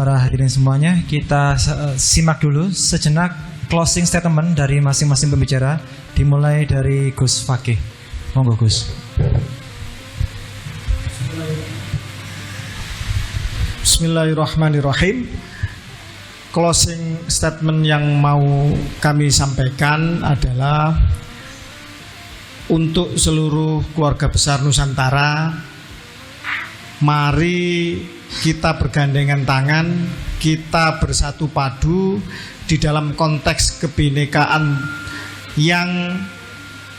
para hadirin semuanya, kita simak dulu sejenak closing statement dari masing-masing pembicara, dimulai dari Gus Fakih. Monggo Gus. Bismillahirrahmanirrahim. Closing statement yang mau kami sampaikan adalah untuk seluruh keluarga besar Nusantara, mari kita bergandengan tangan, kita bersatu padu di dalam konteks kebinekaan yang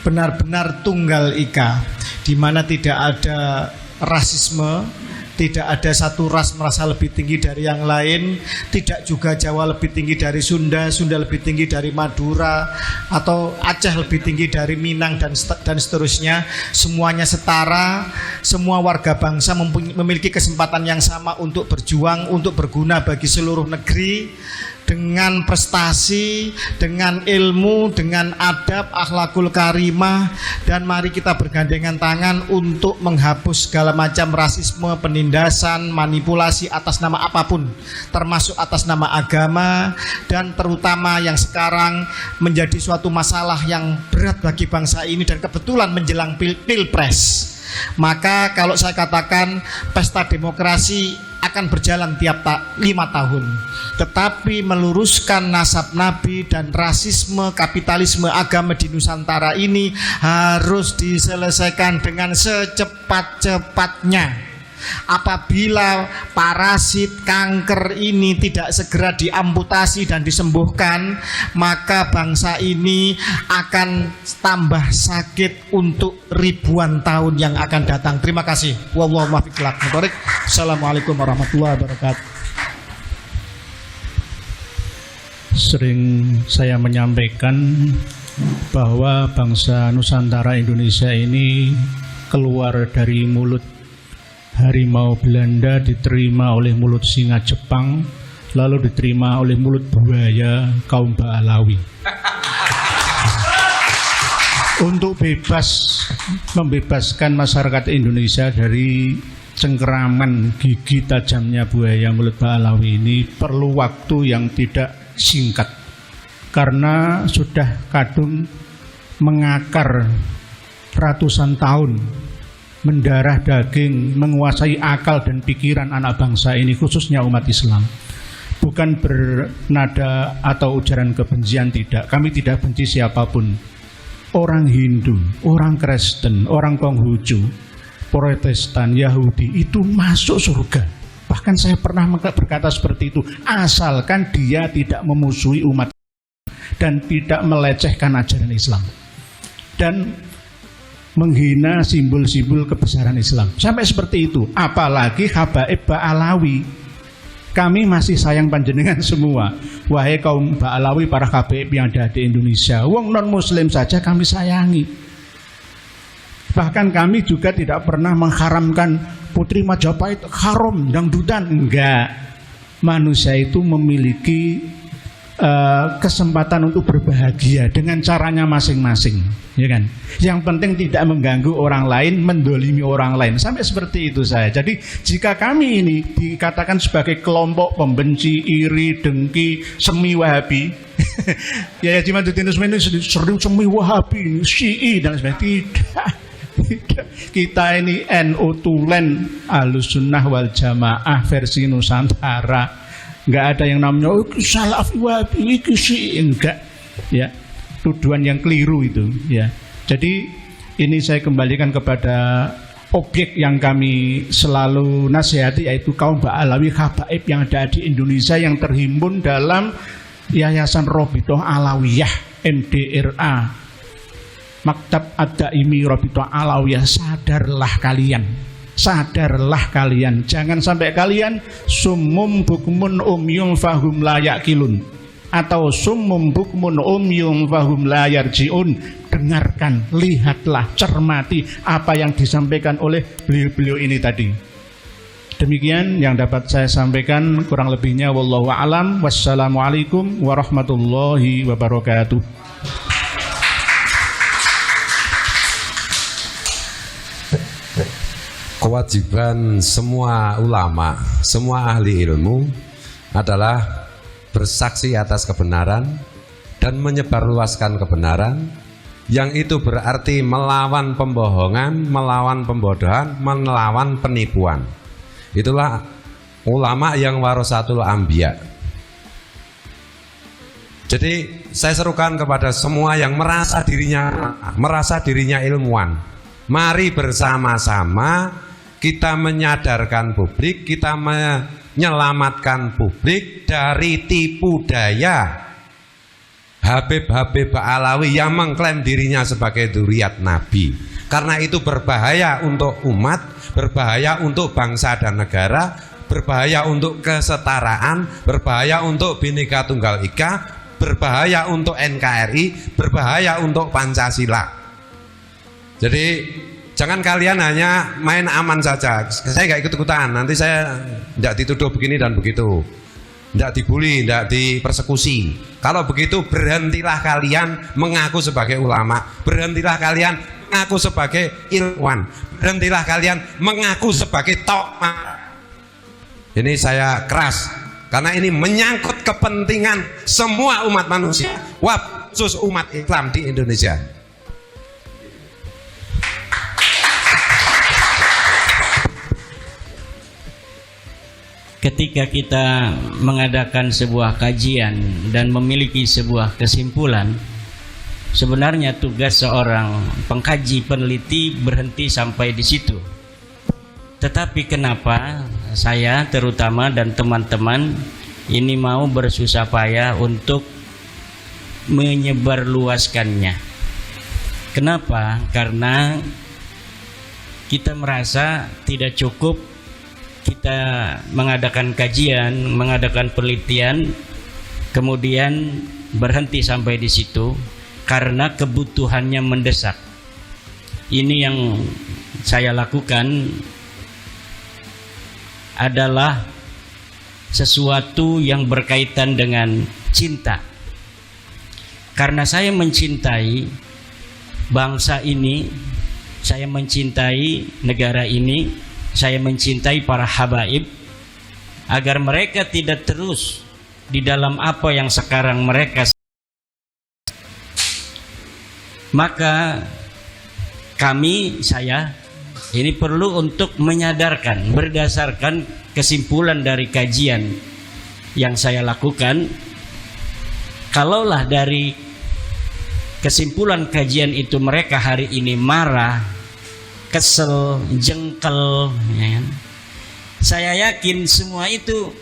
benar-benar tunggal ika, di mana tidak ada rasisme, tidak ada satu ras merasa lebih tinggi dari yang lain, tidak juga Jawa lebih tinggi dari Sunda, Sunda lebih tinggi dari Madura, atau Aceh lebih tinggi dari Minang, dan seterusnya. Semuanya setara, semua warga bangsa memiliki kesempatan yang sama untuk berjuang, untuk berguna bagi seluruh negeri, dengan prestasi, dengan ilmu, dengan adab, akhlakul karimah. Dan mari kita bergandengan tangan untuk menghapus segala macam rasisme, penindasan, manipulasi atas nama apapun, termasuk atas nama agama, dan terutama yang sekarang menjadi suatu masalah yang berat bagi bangsa ini dan kebetulan menjelang pilpres. Maka kalau saya katakan pesta demokrasi akan berjalan tiap 5 tahun, tetapi meluruskan nasab Nabi dan rasisme, kapitalisme, agama di Nusantara ini harus diselesaikan dengan secepat-cepatnya. Apabila parasit kanker ini tidak segera diamputasi dan disembuhkan, maka bangsa ini akan tambah sakit untuk ribuan tahun yang akan datang. Terima kasih. Wallahu muwaffiq. Assalamualaikum warahmatullahi wabarakatuh. Sering saya menyampaikan bahwa bangsa Nusantara Indonesia ini keluar dari mulut harimau Belanda, diterima oleh mulut singa Jepang, lalu diterima oleh mulut buaya kaum Ba'alawi. Untuk membebaskan masyarakat Indonesia dari cengkeraman gigi tajamnya buaya mulut Ba'alawi ini perlu waktu yang tidak singkat, karena sudah kadung mengakar ratusan tahun, mendarah daging, menguasai akal dan pikiran anak bangsa ini, khususnya umat Islam. Bukan bernada atau ujaran kebencian, tidak. Kami tidak benci siapapun. Orang Hindu, orang Kristen, orang Konghucu, Protestan, Yahudi itu masuk surga. Bahkan saya pernah berkata seperti itu, asalkan dia tidak memusuhi umat dan tidak melecehkan ajaran Islam dan menghina simbol-simbol kebesaran Islam. Sampai seperti itu. Apalagi habaib Ba'alawi. Kami masih sayang panjenengan semua. Wahai kaum Ba'alawi, para habaib yang ada di Indonesia, wong non muslim saja kami sayangi. Bahkan kami juga tidak pernah mengharamkan Putri Majapahit haram dangdutan. Enggak. Manusia itu memiliki kesempatan untuk berbahagia dengan caranya masing-masing, ya kan? Yang penting tidak mengganggu orang lain, mendolimi orang lain. Sampai seperti itu saya. Jadi jika kami ini dikatakan sebagai kelompok pembenci, iri, dengki, semi Wahabi, ya Jimaduddin Usmani sering semi Wahabi, Syi'i dan sebagainya. Tidak. Kita ini NU Tulen, Ahlussunnah wal Jamaah versi Nusantara. Enggak ada yang namanya Salafi Wahabi, enggak, ya, tuduhan yang keliru itu, ya. Jadi ini saya kembalikan kepada objek yang kami selalu nasihati, yaitu kaum Ba'alawi habaib yang ada di Indonesia yang terhimpun dalam Yayasan Robitoh Alawiyah MDRA, Maktab Ad-Daimi Robitoh Alawiyah. Sadarlah kalian, jangan sampai kalian summum bukmun umyum fahum la yaqilun atau summum bukmun umyum fahum la yarjiun. Dengarkan, lihatlah, cermati apa yang disampaikan oleh beliau-beliau ini tadi. Demikian yang dapat saya sampaikan, kurang lebihnya wallahu a'lam. Wassalamualaikum warahmatullahi wabarakatuh. Kewajiban semua ulama, semua ahli ilmu adalah bersaksi atas kebenaran dan menyebarluaskan kebenaran, yang itu berarti melawan pembohongan, melawan pembodohan, melawan penipuan. Itulah ulama yang warasatul anbiya. Jadi saya serukan kepada semua yang merasa dirinya ilmuwan, mari bersama-sama kita menyadarkan publik, kita menyelamatkan publik dari tipu daya Habib-Habib Alawi yang mengklaim dirinya sebagai dzurriyyat Nabi. Karena itu berbahaya untuk umat, berbahaya untuk bangsa dan negara, berbahaya untuk kesetaraan, berbahaya untuk Bhinneka Tunggal Ika, berbahaya untuk NKRI, berbahaya untuk Pancasila. Jadi jangan kalian hanya main aman saja. Saya nggak ikut-ikutan, nanti saya tidak dituduh begini dan begitu, tidak dibully, tidak dipersekusi. Kalau begitu berhentilah kalian mengaku sebagai ulama, berhentilah kalian mengaku sebagai ilmuwan, berhentilah kalian mengaku sebagai tokoh. Ini saya keras, karena ini menyangkut kepentingan semua umat manusia, khusus umat Islam di Indonesia. Ketika kita mengadakan sebuah kajian dan memiliki sebuah kesimpulan, sebenarnya tugas seorang pengkaji peneliti berhenti sampai di situ. Tetapi kenapa saya terutama dan teman-teman ini mau bersusah payah untuk menyebarluaskannya? Kenapa? Karena kita merasa tidak cukup kita mengadakan kajian, mengadakan penelitian, kemudian berhenti sampai di situ karena kebutuhannya mendesak. Ini yang saya lakukan adalah sesuatu yang berkaitan dengan cinta. Karena saya mencintai bangsa ini, saya mencintai negara ini, saya mencintai para habaib, agar mereka tidak terus di dalam apa yang sekarang mereka. Maka saya ini perlu untuk menyadarkan berdasarkan kesimpulan dari kajian yang saya lakukan. Kalaulah dari kesimpulan kajian itu mereka hari ini marah, kesel, jengkel, ya kan? Saya yakin semua itu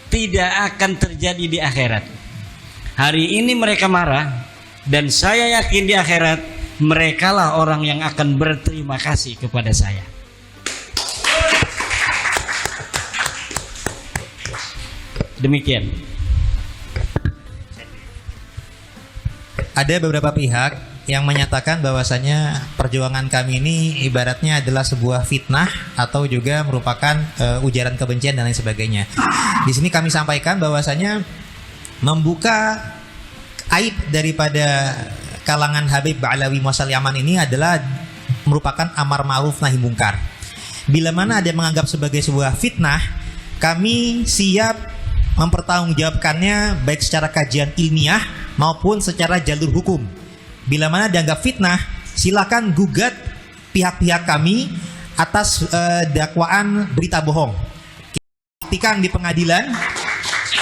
tidak akan terjadi di akhirat. Hari ini mereka marah, dan saya yakin di akhirat merekalah orang yang akan berterima kasih kepada saya. Demikian. Ada beberapa pihak yang menyatakan bahwasanya perjuangan kami ini ibaratnya adalah sebuah fitnah atau juga merupakan ujaran kebencian dan lain sebagainya. Di sini kami sampaikan bahwasanya membuka aib daripada kalangan Habib Ba'alawi Muasal Yaman ini adalah merupakan amar ma'ruf nahi mungkar. Bila mana ada yang menganggap sebagai sebuah fitnah, kami siap mempertanggungjawabkannya baik secara kajian ilmiah maupun secara jalur hukum. Bila mana dianggap fitnah, silakan gugat pihak-pihak kami atas dakwaan berita bohong. Buktikan di pengadilan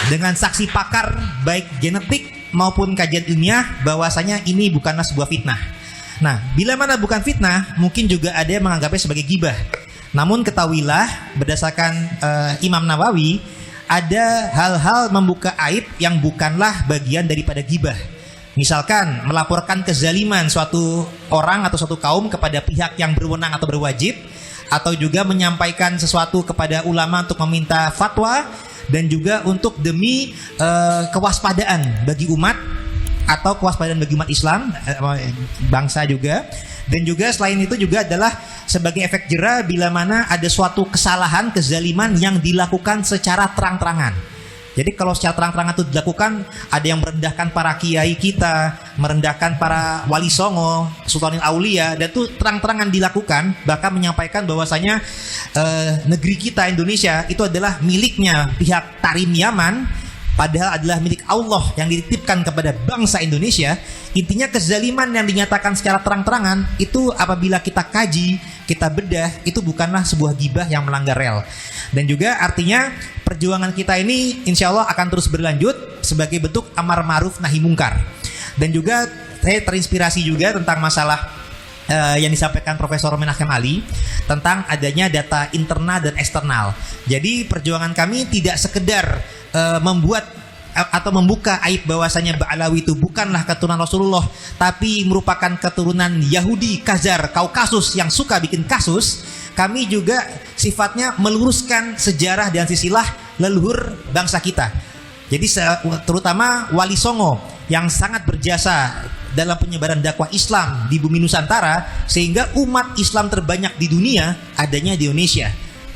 dengan saksi pakar baik genetik maupun kajian ilmiah bahwasanya ini bukanlah sebuah fitnah. Nah, bila mana bukan fitnah, mungkin juga ada yang menganggapnya sebagai gibah. Namun ketahuilah berdasarkan Imam Nawawi, ada hal-hal membuka aib yang bukanlah bagian daripada gibah. Misalkan melaporkan kezaliman suatu orang atau suatu kaum kepada pihak yang berwenang atau berwajib, atau juga menyampaikan sesuatu kepada ulama untuk meminta fatwa, dan juga untuk demi kewaspadaan bagi umat atau kewaspadaan bagi umat Islam, bangsa juga. Dan juga selain itu juga adalah sebagai efek jera bila mana ada suatu kesalahan, kezaliman yang dilakukan secara terang-terangan. Jadi kalau secara terang-terangan itu dilakukan, ada yang merendahkan para kiai kita, merendahkan para wali songo, sultanil aulia, dan itu terang-terangan dilakukan, bahkan menyampaikan bahwasanya negeri kita Indonesia itu adalah miliknya pihak Tarim Yaman, padahal adalah milik Allah yang dititipkan kepada bangsa Indonesia. Intinya kezaliman yang dinyatakan secara terang-terangan itu apabila kita kaji, kita bedah, itu bukanlah sebuah gibah yang melanggar rel. Dan juga artinya perjuangan kita ini insya Allah akan terus berlanjut sebagai bentuk amar ma'ruf nahi mungkar. Dan juga saya terinspirasi juga tentang masalah yang disampaikan Profesor Menachem Ali tentang adanya data internal dan eksternal. Jadi perjuangan kami tidak sekedar membuat atau membuka aib bahwasanya Ba'alawi itu bukanlah keturunan Rasulullah, tapi merupakan keturunan Yahudi, Khazar, Kaukasus yang suka bikin kasus. Kami juga sifatnya meluruskan sejarah dan silsilah leluhur bangsa kita. Jadi terutama Wali Songo yang sangat berjasa dalam penyebaran dakwah Islam di bumi Nusantara, sehingga umat Islam terbanyak di dunia adanya di Indonesia.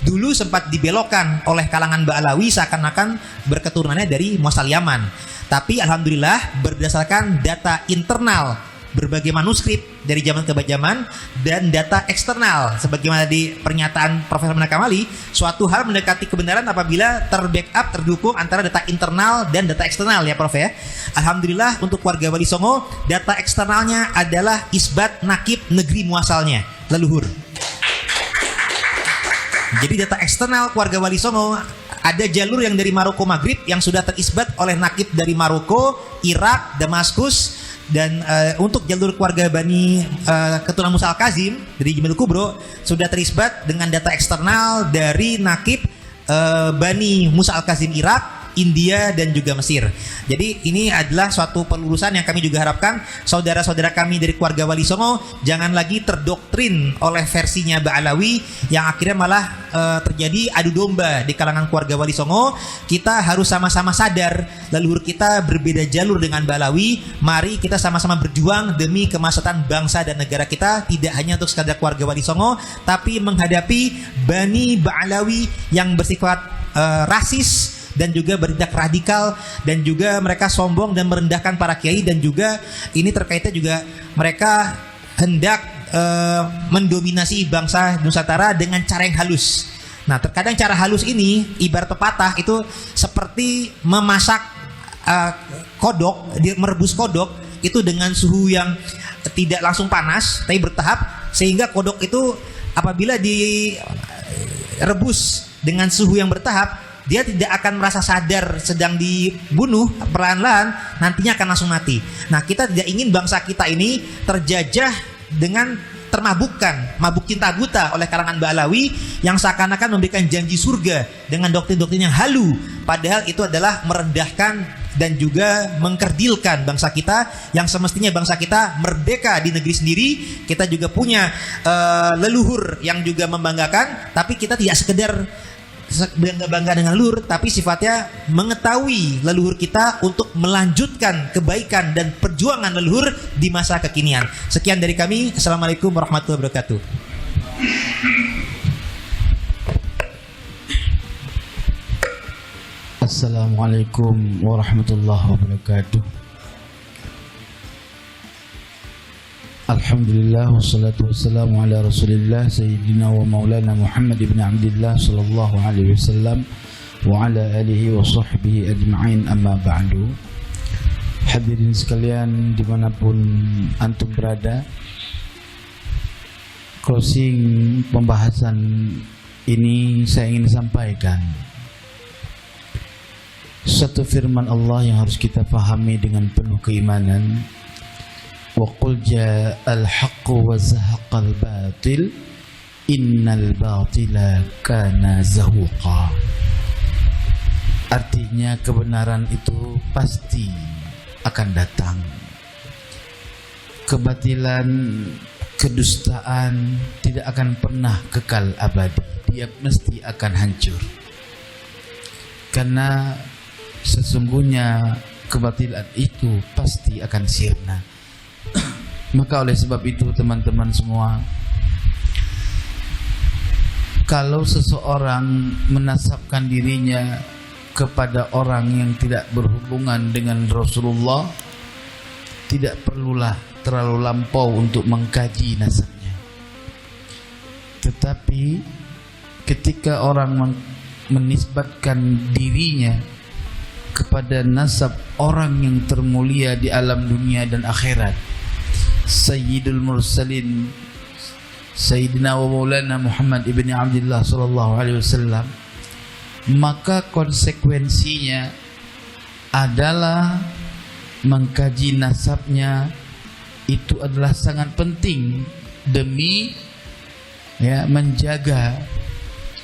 Dulu sempat dibelokkan oleh kalangan Ba'alawi seakan-akan berketurunannya dari muasal Yaman. Tapi alhamdulillah berdasarkan data internal berbagai manuskrip dari zaman ke zaman dan data eksternal sebagaimana di pernyataan Profesor Menachem Ali, suatu hal mendekati kebenaran apabila terbackup, terdukung antara data internal dan data eksternal ya Prof ya. Alhamdulillah untuk warga Wali Songo, data eksternalnya adalah isbat nakib negeri muasalnya, leluhur. Jadi data eksternal keluarga Wali Songo, ada jalur yang dari Maroko Maghrib yang sudah terisbat oleh nakib dari Maroko, Irak, Damaskus. Dan untuk jalur keluarga Bani keturunan Musa Al-Kazim dari Jimil Kubro sudah terisbat dengan data eksternal dari nakib Bani Musa Al-Kazim Irak, India dan juga Mesir. Jadi ini adalah suatu pelurusan yang kami juga harapkan saudara-saudara kami dari keluarga Wali Songo jangan lagi terdoktrin oleh versinya Ba'alawi yang akhirnya malah terjadi adu domba di kalangan keluarga Wali Songo. Kita harus sama-sama sadar leluhur kita berbeda jalur dengan Ba'alawi. Mari kita sama-sama berjuang demi kemaslahatan bangsa dan negara kita, tidak hanya untuk sekadar keluarga Wali Songo, tapi menghadapi Bani Ba'alawi yang bersifat rasis dan juga bertindak radikal, dan juga mereka sombong dan merendahkan para kiai, dan juga ini terkaitnya juga mereka hendak mendominasi bangsa Nusantara dengan cara yang halus. Nah, terkadang cara halus ini ibarat pepatah itu seperti memasak kodok, merebus kodok itu dengan suhu yang tidak langsung panas tapi bertahap, sehingga kodok itu apabila direbus dengan suhu yang bertahap, dia tidak akan merasa sadar sedang dibunuh, perlahan-lahan nantinya akan langsung mati. Nah, kita tidak ingin bangsa kita ini terjajah dengan termabukkan, mabuk cinta buta oleh kalangan Ba'alawi yang seakan-akan memberikan janji surga dengan doktrin-doktrin yang halu, padahal itu adalah merendahkan dan juga mengkerdilkan bangsa kita yang semestinya bangsa kita merdeka di negeri sendiri. Kita juga punya leluhur yang juga membanggakan, tapi kita tidak sekedar bangga dengan leluhur, tapi sifatnya mengetahui leluhur kita untuk melanjutkan kebaikan dan perjuangan leluhur di masa kekinian. Sekian dari kami. Assalamualaikum warahmatullahi wabarakatuh. Assalamualaikum warahmatullahi wabarakatuh. Alhamdulillah wassalatu wassalamu ala Rasulillah sayyidina wa maulana Muhammad ibn Abdillah sallallahu alaihi wasallam wa ala alihi wa sahbihi ajma'in, amma ba'du. Hadirin sekalian dimanapun antum berada, closing pembahasan ini saya ingin sampaikan satu firman Allah yang harus kita pahami dengan penuh keimanan. Wa qul ja'al haqqu wa zahaqal batil innal batila kana zahuqa. Artinya kebenaran itu pasti akan datang. Kebatilan, kedustaan tidak akan pernah kekal abadi. Dia mesti akan hancur. Karena sesungguhnya kebatilan itu pasti akan sirna. Maka oleh sebab itu teman-teman semua, kalau seseorang menasabkan dirinya kepada orang yang tidak berhubungan dengan Rasulullah, tidak perlulah terlalu lampau untuk mengkaji nasabnya. Tetapi ketika orang menisbatkan dirinya kepada nasab orang yang termulia di alam dunia dan akhirat, Sayyidul Mursalin, Sayyidina wa Maulana Muhammad ibn Abdullah sallallahu alaihi wasallam, maka konsekuensinya adalah mengkaji nasabnya itu adalah sangat penting demi menjaga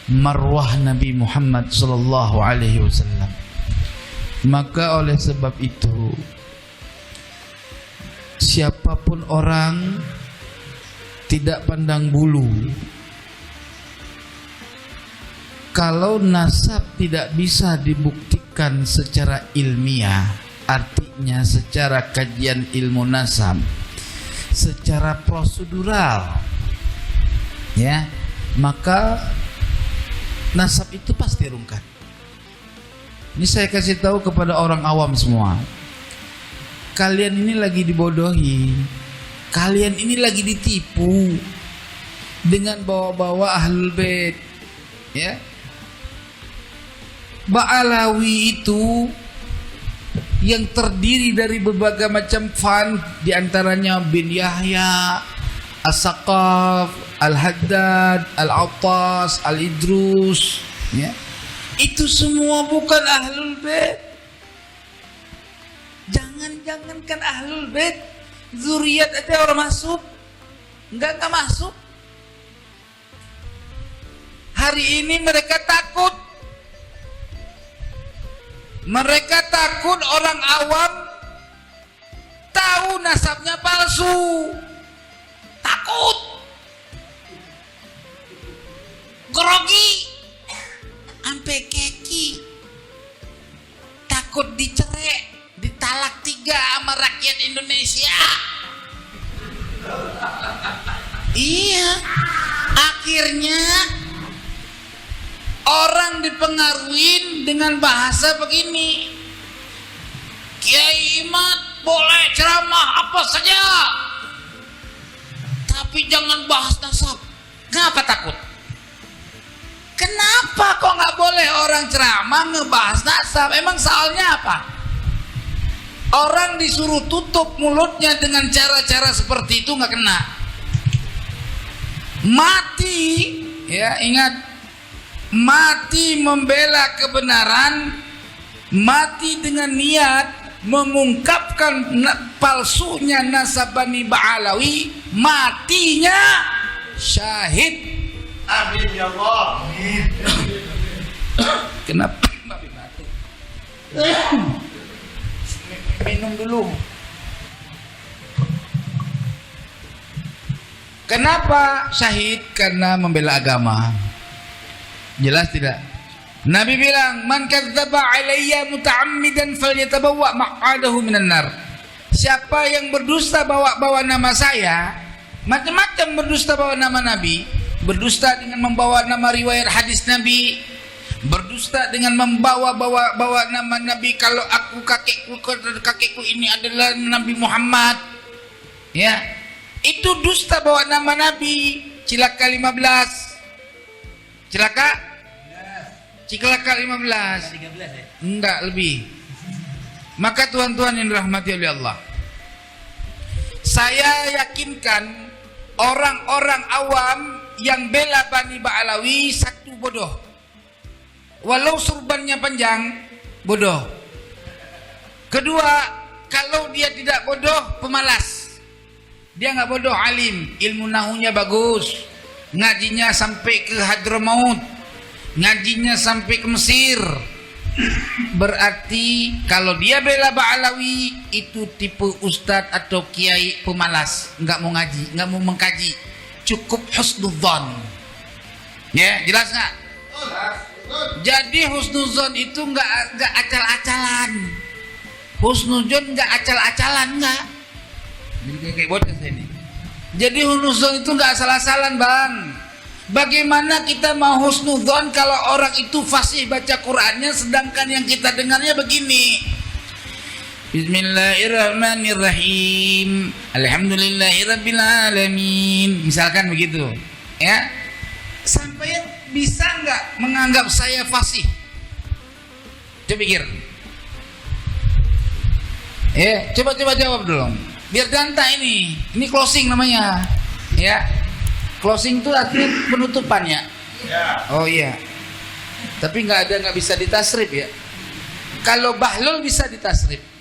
marwah Nabi Muhammad sallallahu alaihi wasallam. Maka oleh sebab itu siapapun orang tidak pandang bulu, kalau nasab tidak bisa dibuktikan secara ilmiah, artinya secara kajian ilmu nasab, secara prosedural, maka nasab itu pasti rungkat. Ini saya kasih tahu kepada orang awam semua. Kalian ini lagi dibodohi, kalian ini lagi ditipu dengan bawa-bawa ahlul bait, Ba'alawi itu yang terdiri dari berbagai macam fan, diantaranya bin Yahya, As-Saqaf, Al-Haddad, Al-Attas, Al-Idrus, itu semua bukan ahlul bait. Jangan-jangankan ahlul bait, zuriat aja orang masuk, enggak masuk. Hari ini mereka takut. Mereka takut orang awam tahu nasabnya palsu. Takut. Grogi. Sampai keki. Takut dicerai, ditalak 3 sama rakyat Indonesia. Iya. Akhirnya orang dipengaruhi dengan bahasa begini. Kiai Imad boleh ceramah apa saja, tapi jangan bahas nasab. Kenapa takut? Kenapa kok nggak boleh orang ceramah ngebahas nasab? Emang soalnya apa? Orang disuruh tutup mulutnya dengan cara-cara seperti itu nggak kena. Mati, ingat. Mati membela kebenaran, mati dengan niat mengungkapkan palsunya nasab Bani Ba'alawi, matinya syahid. Amin ya Allah. Kenapa Babi batuk? Minum dulu. Kenapa syahid? Karena membela agama. Jelas tidak? Nabi bilang, "Man kadzdzaba alayya muta'ammidan falyatabawwa maq'adahu minan nar." Siapa yang berdusta bawa nama saya, macam-macam berdusta bawa nama Nabi, berdusta dengan membawa nama riwayat hadis Nabi, berdusta dengan membawa nama Nabi, kalau kakekku ini adalah Nabi Muhammad. Itu dusta bawa nama Nabi. Cilaka 15. Cilaka 15. Enggak lebih. Maka tuan-tuan yang dirahmati oleh Allah, saya yakinkan orang-orang awam yang bela Bani Ba'alawi, satu, bodoh. Walau surbannya panjang, bodoh. Kedua, kalau dia tidak bodoh, pemalas. Dia nggak bodoh, alim, ilmu nahunya bagus, ngajinya sampai ke Hadramaut, ngajinya sampai ke Mesir. Berarti kalau dia bela Ba'alawi, itu tipe ustadz atau kiai pemalas, nggak mau ngaji, nggak mau mengkaji, cukup husnudzon. Jelas nggak? Jadi husnudzon itu nggak acal-acalan. Husnudzon nggak acal-acalan, nggak. Jadi kayak bocah ini. Jadi husnudzon itu nggak asal-asalan, bang. Bagaimana kita mau husnudzon kalau orang itu fasih baca Qur'annya sedangkan yang kita dengarnya begini. Bismillahirrahmanirrahim. Alhamdulillahirabbil alamin. Misalkan begitu. Ya. Sampai bisa enggak menganggap saya fasih? Coba pikir. Coba jawab dulu. Biar danta ini. Ini closing namanya. Ya. Closing itu artinya penutupannya. Oh iya. Tapi nggak bisa ditasrif ya. Kalau bahlul bisa ditasrif.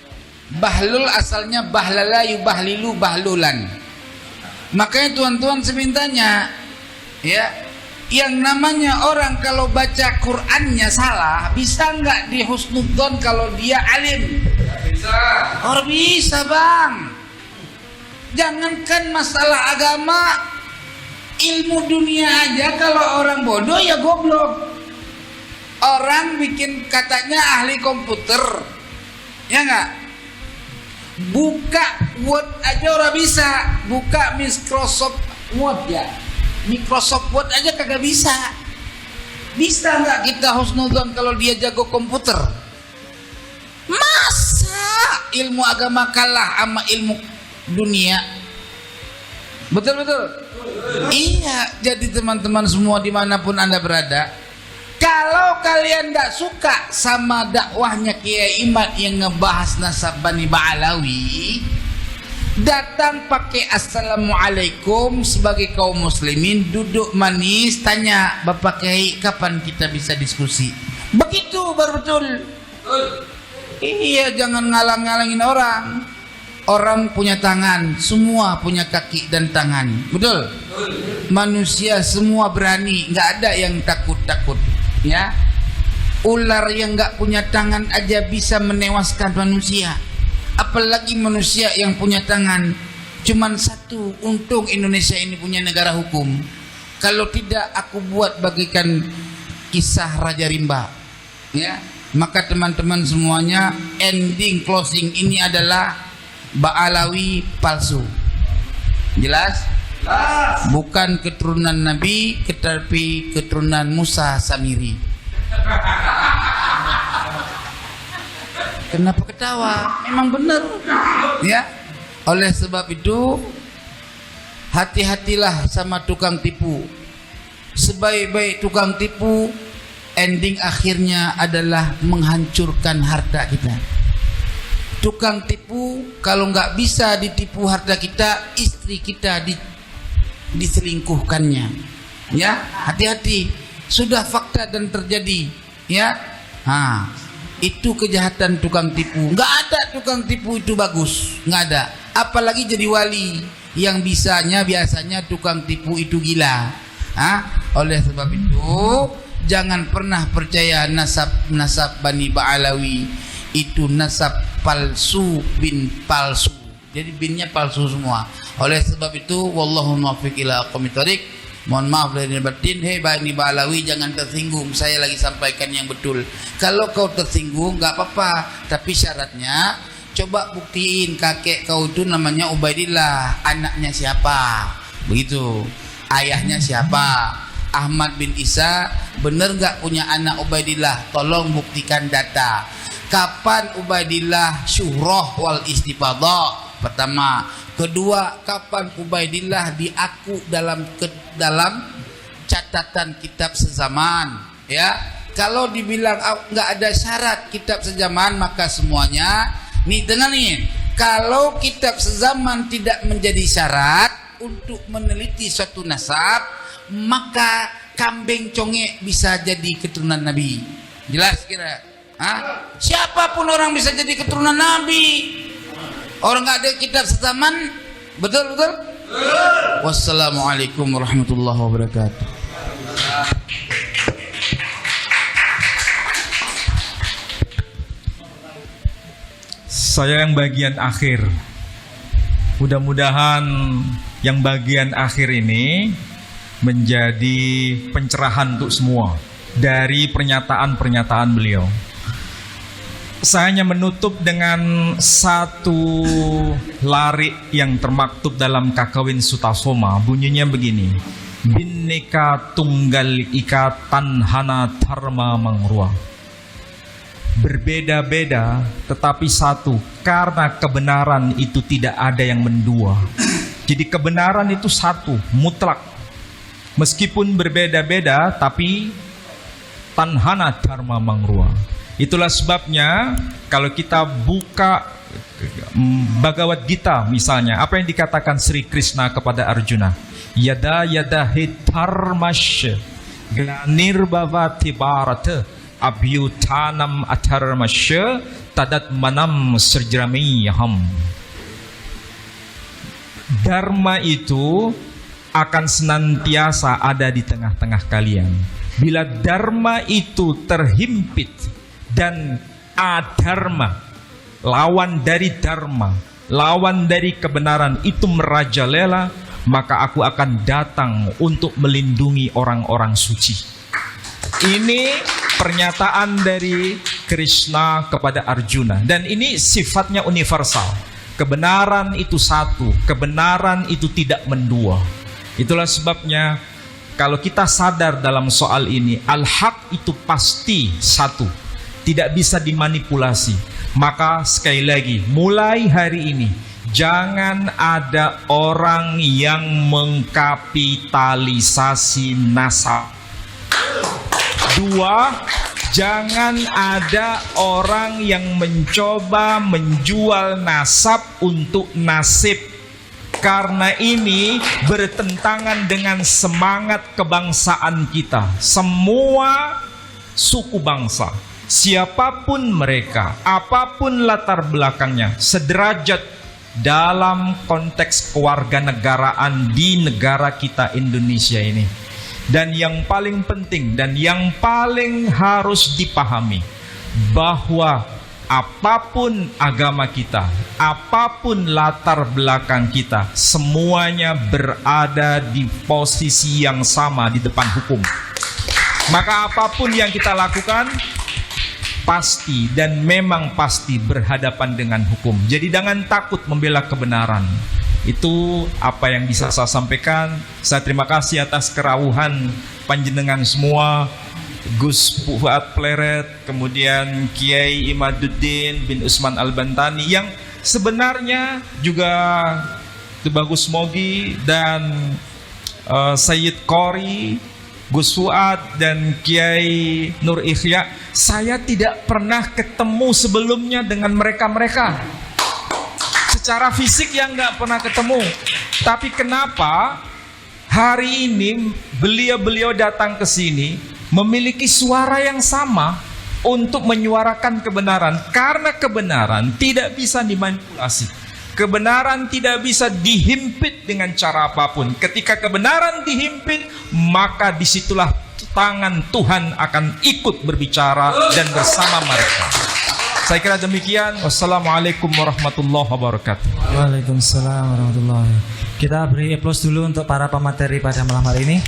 Bahlul asalnya bahlala yubahlilu bahlulan. Makanya tuan-tuan semintanya ya, yang namanya orang kalau baca Qur'annya salah, bisa nggak dihusnudzon kalau dia alim? Bisa. Oh bisa bang. Jangankan masalah agama, ilmu dunia aja kalau orang bodoh ya goblok. Orang bikin katanya ahli komputer, ya nggak? Buka Word aja orang bisa, buka Microsoft Word ya, Microsoft Word aja kagak bisa. Bisa nggak kita husnudzon kalau dia jago komputer? Masa ilmu agama kalah sama ilmu dunia? Betul. Iya, jadi teman-teman semua dimanapun Anda berada, kalau kalian tidak suka sama dakwahnya Kiai Imad yang ngebahas nasab Bani Ba'alawi, datang pakai assalamualaikum sebagai kaum muslimin, duduk manis, tanya Bapak Kiai kapan kita bisa diskusi. Begitu baru betul. Iya, jangan ngalang-ngalangin orang. Orang punya tangan, semua punya kaki dan tangan. Betul? Manusia semua berani, nggak ada yang takut-takut. Ya, ular yang nggak punya tangan aja bisa menewaskan manusia. Apalagi manusia yang punya tangan. Cuman satu, untung Indonesia ini punya negara hukum. Kalau tidak, aku buat bagikan kisah Raja Rimba. Ya, maka teman-teman semuanya, ending closing ini adalah Ba'alawi palsu. Jelas? Bukan keturunan Nabi, tetapi keturunan Musa Samiri. Kenapa ketawa? Memang benar. Ya. Oleh sebab itu, hati-hatilah sama tukang tipu. Sebaik-baik tukang tipu, ending akhirnya adalah menghancurkan harta kita. Tukang tipu kalau nggak bisa ditipu harta kita, istri kita diselingkuhkannya. Ya, hati-hati. Sudah fakta dan terjadi. Ya, itu kejahatan tukang tipu. Nggak ada tukang tipu itu bagus, nggak ada. Apalagi jadi wali yang biasanya tukang tipu itu gila. Oleh sebab itu, jangan pernah percaya nasab Bani Ba'alawi. Itu nasab palsu bin palsu. Jadi binnya palsu semua. Oleh sebab itu, wallahu muwaffiq ila aqwamit thoriq. Mohon maaf lahir dan batin. Hei Bani Ba'alawi, jangan tersinggung. Saya lagi sampaikan yang betul. Kalau kau tersinggung nggak apa-apa, tapi syaratnya coba buktiin kakek kau itu namanya Ubaidillah. Anaknya siapa? Begitu. Ayahnya siapa? Ahmad bin Isa. Bener nggak punya anak Ubaidillah? Tolong buktikan data. Kapan Ubaidillah syuhrah wal istifadah? Pertama. Kedua, kapan Ubaidillah diaku dalam catatan kitab sezaman? Ya, kalau dibilang nggak ada syarat kitab sezaman, maka semuanya nih dengar nih. Kalau kitab sezaman tidak menjadi syarat untuk meneliti suatu nasab, maka kambing congek bisa jadi keturunan Nabi. Jelas kira? Siapapun orang bisa jadi keturunan Nabi. Orang nggak ada kitab sezaman, betul? Wassalamualaikum warahmatullahi wabarakatuh. Saya yang bagian akhir. Mudah-mudahan yang bagian akhir ini menjadi pencerahan untuk semua dari pernyataan-pernyataan beliau. Saya hanya menutup dengan satu larik yang termaktub dalam Kakawin Sutasoma. Bunyinya begini: Binneka Tunggal Ika Tanhana Dharma Mangrua. Berbeda-beda tetapi satu, karena kebenaran itu tidak ada yang mendua. Jadi kebenaran itu satu, mutlak. Meskipun berbeda-beda tapi Tanhana Dharma Mangrua. Itulah sebabnya kalau kita buka Bhagavad Gita misalnya, apa yang dikatakan Sri Krishna kepada Arjuna? Yada yada hitarmasya glanirvavati bharata abhyutanam atharmasya tadat manam srjramiyaham. Dharma itu akan senantiasa ada di tengah-tengah kalian. Bila dharma itu terhimpit dan adharma, lawan dari dharma, lawan dari kebenaran itu merajalela, maka aku akan datang untuk melindungi orang-orang suci. Ini pernyataan dari Krishna kepada Arjuna, dan ini sifatnya universal. Kebenaran itu satu, kebenaran itu tidak mendua. Itulah sebabnya kalau kita sadar dalam soal ini, al-haq itu pasti satu, tidak bisa dimanipulasi. Maka sekali lagi, mulai hari ini jangan ada orang yang mengkapitalisasi nasab. Dua, jangan ada orang yang mencoba menjual nasab untuk nasib. Karena ini bertentangan dengan semangat kebangsaan kita. Semua suku bangsa, siapapun mereka, apapun latar belakangnya, sederajat dalam konteks kewarganegaraan di negara kita Indonesia ini. Dan yang paling penting dan yang paling harus dipahami, bahwa apapun agama kita, apapun latar belakang kita, semuanya berada di posisi yang sama di depan hukum. Maka apapun yang kita lakukan pasti dan memang pasti berhadapan dengan hukum. Jadi jangan takut membela kebenaran. Itu apa yang bisa saya sampaikan. Saya terima kasih atas kerawuhan panjenengan semua, Gus Fuad Pleret, kemudian Kiai Imaduddin bin Usman Al-Bantani, yang sebenarnya juga Bagus Mogi dan Sayyid Qori, Gus Fuad dan Kiai Nur Ikhya. Saya tidak pernah ketemu sebelumnya dengan mereka-mereka secara fisik, yang nggak pernah ketemu. Tapi kenapa hari ini beliau-beliau datang ke sini memiliki suara yang sama untuk menyuarakan kebenaran? Karena kebenaran tidak bisa dimanipulasi. Kebenaran tidak bisa dihimpit dengan cara apapun. Ketika kebenaran dihimpit, maka disitulah tangan Tuhan akan ikut berbicara dan bersama mereka. Saya kira demikian. Wassalamualaikum warahmatullahi wabarakatuh. Waalaikumsalam warahmatullahi wabarakatuh. Kita beri applause dulu untuk para pemateri pada malam hari ini.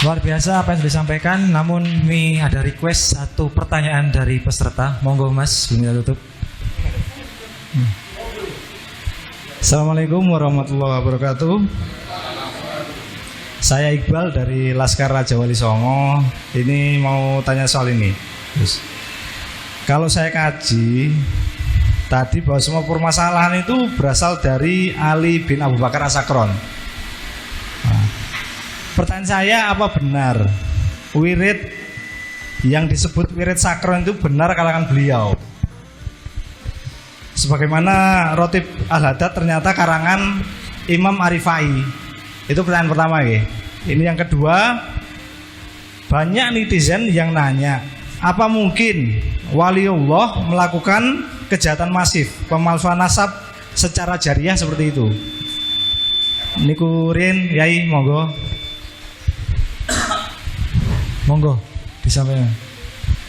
Luar biasa apa yang sudah disampaikan. Namun ini ada request satu pertanyaan dari peserta. Monggo Mas, sebelum kita tutup. Assalamualaikum warahmatullahi wabarakatuh. Saya Iqbal dari Laskar Raja Wali Songo. Ini mau tanya soal ini. Kalau saya kaji tadi bahwa semua permasalahan itu berasal dari Ali bin Abu Bakar As-Sakron. Pertanyaan saya, apa benar wirid yang disebut wirid sakron itu benar kalangan beliau? Sebagaimana Rotib Al-Hadad ternyata karangan Imam Arifai. Itu pertanyaan pertama ya. Ini yang kedua, banyak netizen yang nanya, apa mungkin waliullah melakukan kejahatan masif, pemalsuan nasab secara jariah seperti itu? Niku Rin, Yai, monggo. Monggo disampaikan.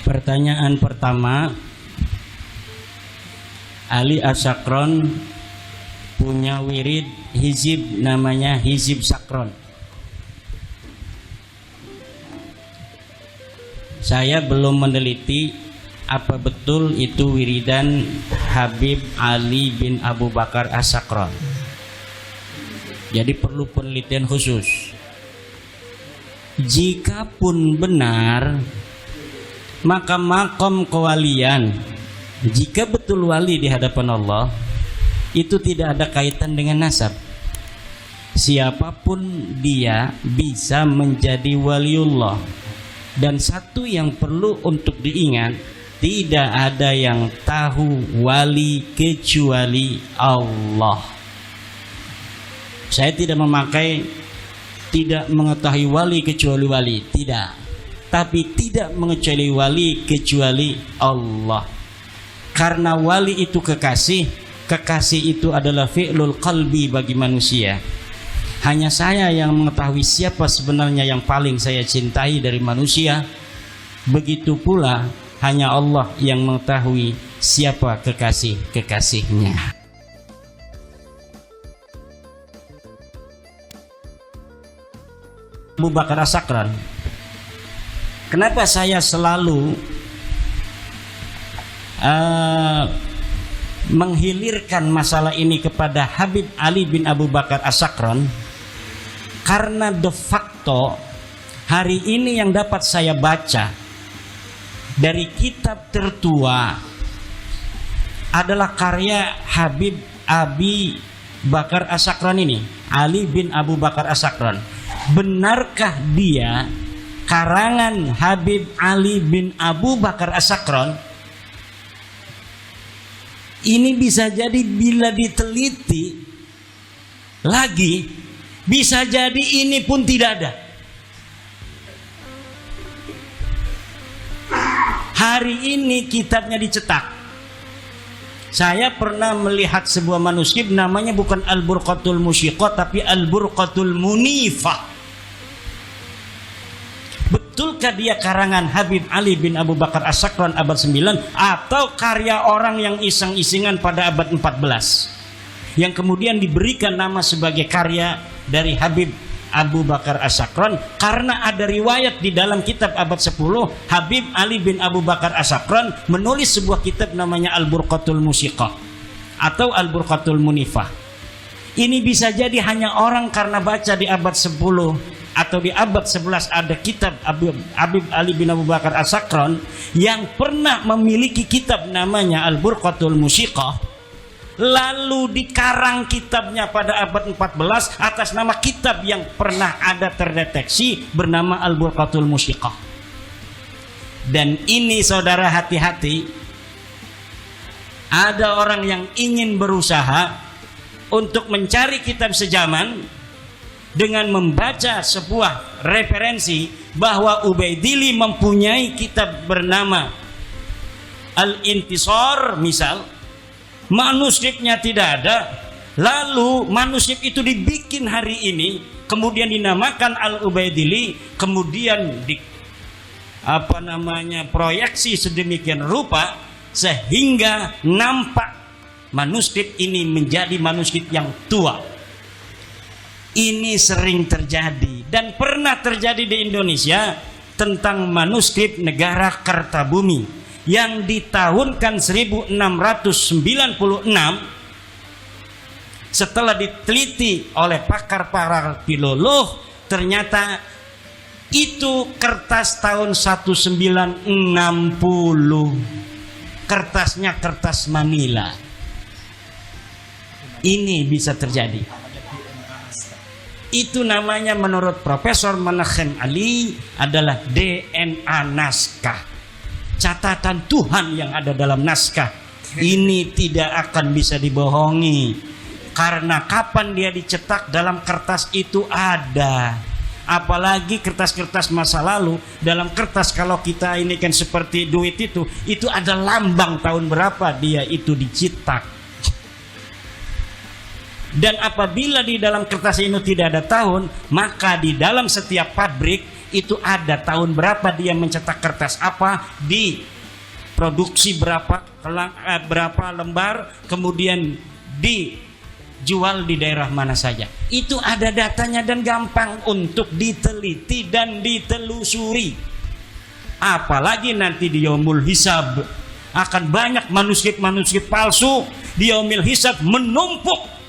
Pertanyaan pertama, Ali As-Sakron punya wirid hizib namanya hizib sakron. Saya belum meneliti apa betul itu wiridan Habib Ali bin Abu Bakar As-Sakron. Jadi perlu penelitian khusus. Jikapun benar, maka makom kewalian, jika betul wali di hadapan Allah, itu tidak ada kaitan dengan nasab. Siapapun dia bisa menjadi waliullah. Dan satu yang perlu untuk diingat, tidak ada yang tahu wali kecuali Allah. Saya tidak mengetahui wali kecuali wali, tidak. Tapi tidak mengetahui wali kecuali Allah. Karena wali itu kekasih, kekasih itu adalah fi'lul qalbi bagi manusia. Hanya saya yang mengetahui siapa sebenarnya yang paling saya cintai dari manusia. Begitu pula hanya Allah yang mengetahui siapa kekasih-kekasihnya. Abu Bakar As-Sakran. Kenapa saya selalu menghilirkan masalah ini kepada Habib Ali bin Abu Bakar As-Sakran? Karena de facto hari ini yang dapat saya baca dari kitab tertua adalah karya Habib Abi Bakar As-Sakran ini, Ali bin Abu Bakar As-Sakran. Benarkah dia karangan Habib Ali bin Abu Bakar As-Sakran? Ini bisa jadi bila diteliti lagi, bisa jadi ini pun tidak ada. Hari ini kitabnya dicetak. Saya pernah melihat sebuah manuskrip, namanya bukan Al-Burqatul Musyiqah tapi Al-Burqatul Munifah. Betulkah dia karangan Habib Ali bin Abu Bakar As-Sakran abad 9 atau karya orang yang iseng-isingan pada abad 14 yang kemudian diberikan nama sebagai karya dari Habib Abu Bakar As-Sakran? Karena ada riwayat di dalam kitab abad 10, Habib Ali bin Abu Bakar As-Sakran menulis sebuah kitab namanya Al-Burqatul Musyiqah atau Al-Burqatul Munifah. Ini bisa jadi hanya orang karena baca di abad 10 atau di abad 11 ada kitab Habib Ali bin Abu Bakar As-Sakran yang pernah memiliki kitab namanya Al-Burqatul Musyiqah, lalu dikarang kitabnya pada abad 14 atas nama kitab yang pernah ada terdeteksi bernama Al-Burqatul Musyiqah. Dan ini saudara hati-hati, ada orang yang ingin berusaha untuk mencari kitab sejaman dengan membaca sebuah referensi bahwa Ubaidili mempunyai kitab bernama Al-Intisar misal, manuskripnya tidak ada, lalu manuskrip itu dibikin hari ini, kemudian dinamakan Al-Ubaidili, kemudian proyeksi sedemikian rupa sehingga nampak manuskrip ini menjadi manuskrip yang tua. Ini sering terjadi dan pernah terjadi di Indonesia tentang manuskrip negara Kertabumi yang di tahun 1696 setelah diteliti oleh pakar-pakar filolog, ternyata itu kertas tahun 1960. Kertasnya kertas Manila. Ini bisa terjadi. Itu namanya menurut Profesor Menachem Ali adalah DNA naskah. Catatan Tuhan yang ada dalam naskah. Ini tidak akan bisa dibohongi. Karena kapan dia dicetak, dalam kertas itu ada. Apalagi kertas-kertas masa lalu, dalam kertas kalau kita ini kan seperti duit itu ada lambang tahun berapa dia itu dicetak. Dan apabila di dalam kertas ini tidak ada tahun, maka di dalam setiap pabrik itu ada tahun berapa dia mencetak kertas apa, diproduksi berapa lembar, kemudian dijual di daerah mana saja. Itu ada datanya dan gampang untuk diteliti dan ditelusuri. Apalagi nanti di Yaumul Hisab akan banyak manuskrip-manuskrip palsu di Yaumul Hisab menumpuk.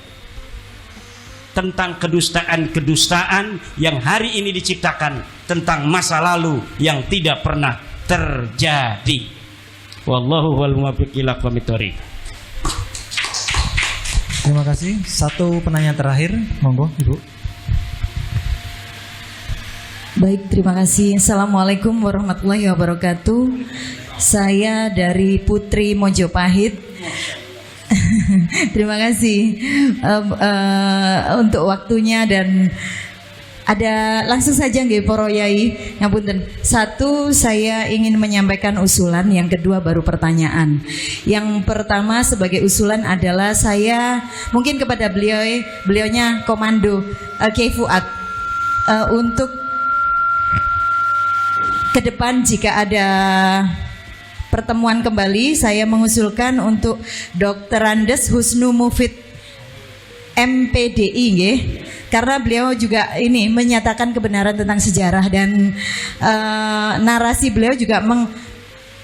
tentang kedustaan-kedustaan yang hari ini diciptakan tentang masa lalu yang tidak pernah terjadi. Wallahu wal muwaffiq ila aqwamit thoriq. Terima kasih. Satu penanya terakhir, monggo Ibu. Baik, terima kasih. Assalamualaikum warahmatullahi wabarakatuh. Saya dari Putri Mojopahit. Terima kasih untuk waktunya dan ada langsung saja nggih para yai. Ngapunten. Satu, saya ingin menyampaikan usulan, yang kedua baru pertanyaan. Yang pertama sebagai usulan adalah saya mungkin kepada beliaunya Komando Kiai Fuad untuk ke depan jika ada pertemuan kembali, saya mengusulkan untuk Dr. Andes Husnu Mufid MPDI nggih. Karena beliau juga ini menyatakan kebenaran tentang sejarah dan narasi beliau juga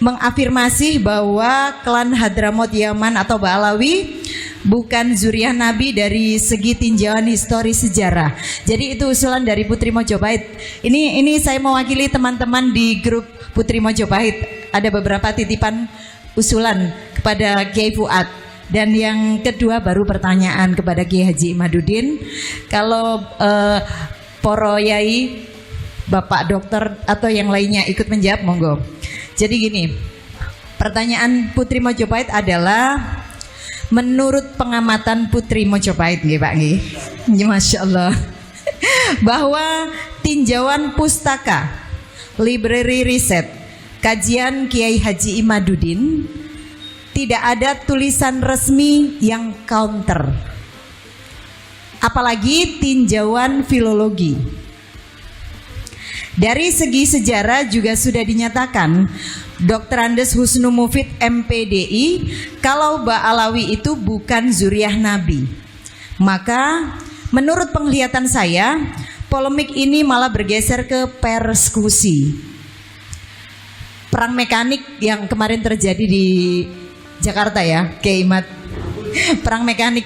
mengafirmasi bahwa klan Hadramut Yaman atau Ba'alawi bukan zuriat Nabi dari segi tinjauan historis sejarah. Jadi itu usulan dari Putri Mojopahit. Ini saya mewakili teman-teman di grup Putri Mojopahit. Ada beberapa titipan usulan kepada Kiai Fuad. Dan yang kedua baru pertanyaan kepada Kiai Haji Imaduddin. Kalau poro yai, Bapak dokter atau yang lainnya ikut menjawab, monggo. Jadi gini, pertanyaan Putri Mojopahit adalah menurut pengamatan Putri Mojopahit nggih Pak nggih. Masya Allah. Bahwa tinjauan pustaka, library riset, kajian Kiai Haji Imaduddin tidak ada tulisan resmi yang counter. Apalagi tinjauan filologi. Dari segi sejarah juga sudah dinyatakan Dr. Andes Husnu Mufid MPDI kalau Ba'alawi itu bukan zuriat Nabi. Maka menurut penglihatan saya polemik ini malah bergeser ke persekusi. Perang mekanik yang kemarin terjadi di Jakarta ya, Keimat. Perang mekanik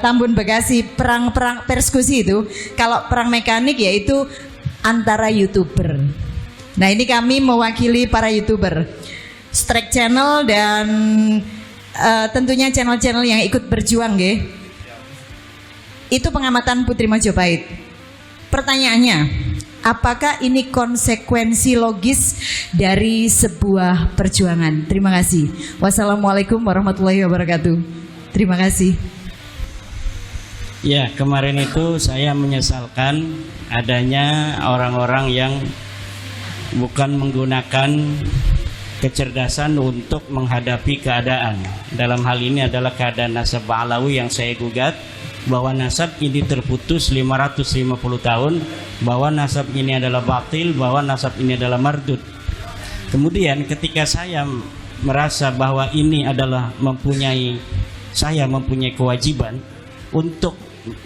Tambun Bekasi, perang persekusi itu. Kalau perang mekanik yaitu antara YouTuber. Nah ini kami mewakili para YouTuber, Strike Channel dan tentunya channel-channel yang ikut berjuang nggih. Itu pengamatan Putri Mojopahit. Pertanyaannya, apakah ini konsekuensi logis dari sebuah perjuangan? Terima kasih. Wassalamualaikum warahmatullahi wabarakatuh. Terima kasih. Ya, kemarin itu saya menyesalkan adanya orang-orang yang bukan menggunakan kecerdasan untuk menghadapi keadaan. Dalam hal ini adalah keadaan nasab Ba'alawi yang saya gugat, bahwa nasab ini terputus 550 tahun, bahwa nasab ini adalah batil, bahwa nasab ini adalah mardud. Kemudian ketika saya merasa bahwa ini adalah saya mempunyai kewajiban untuk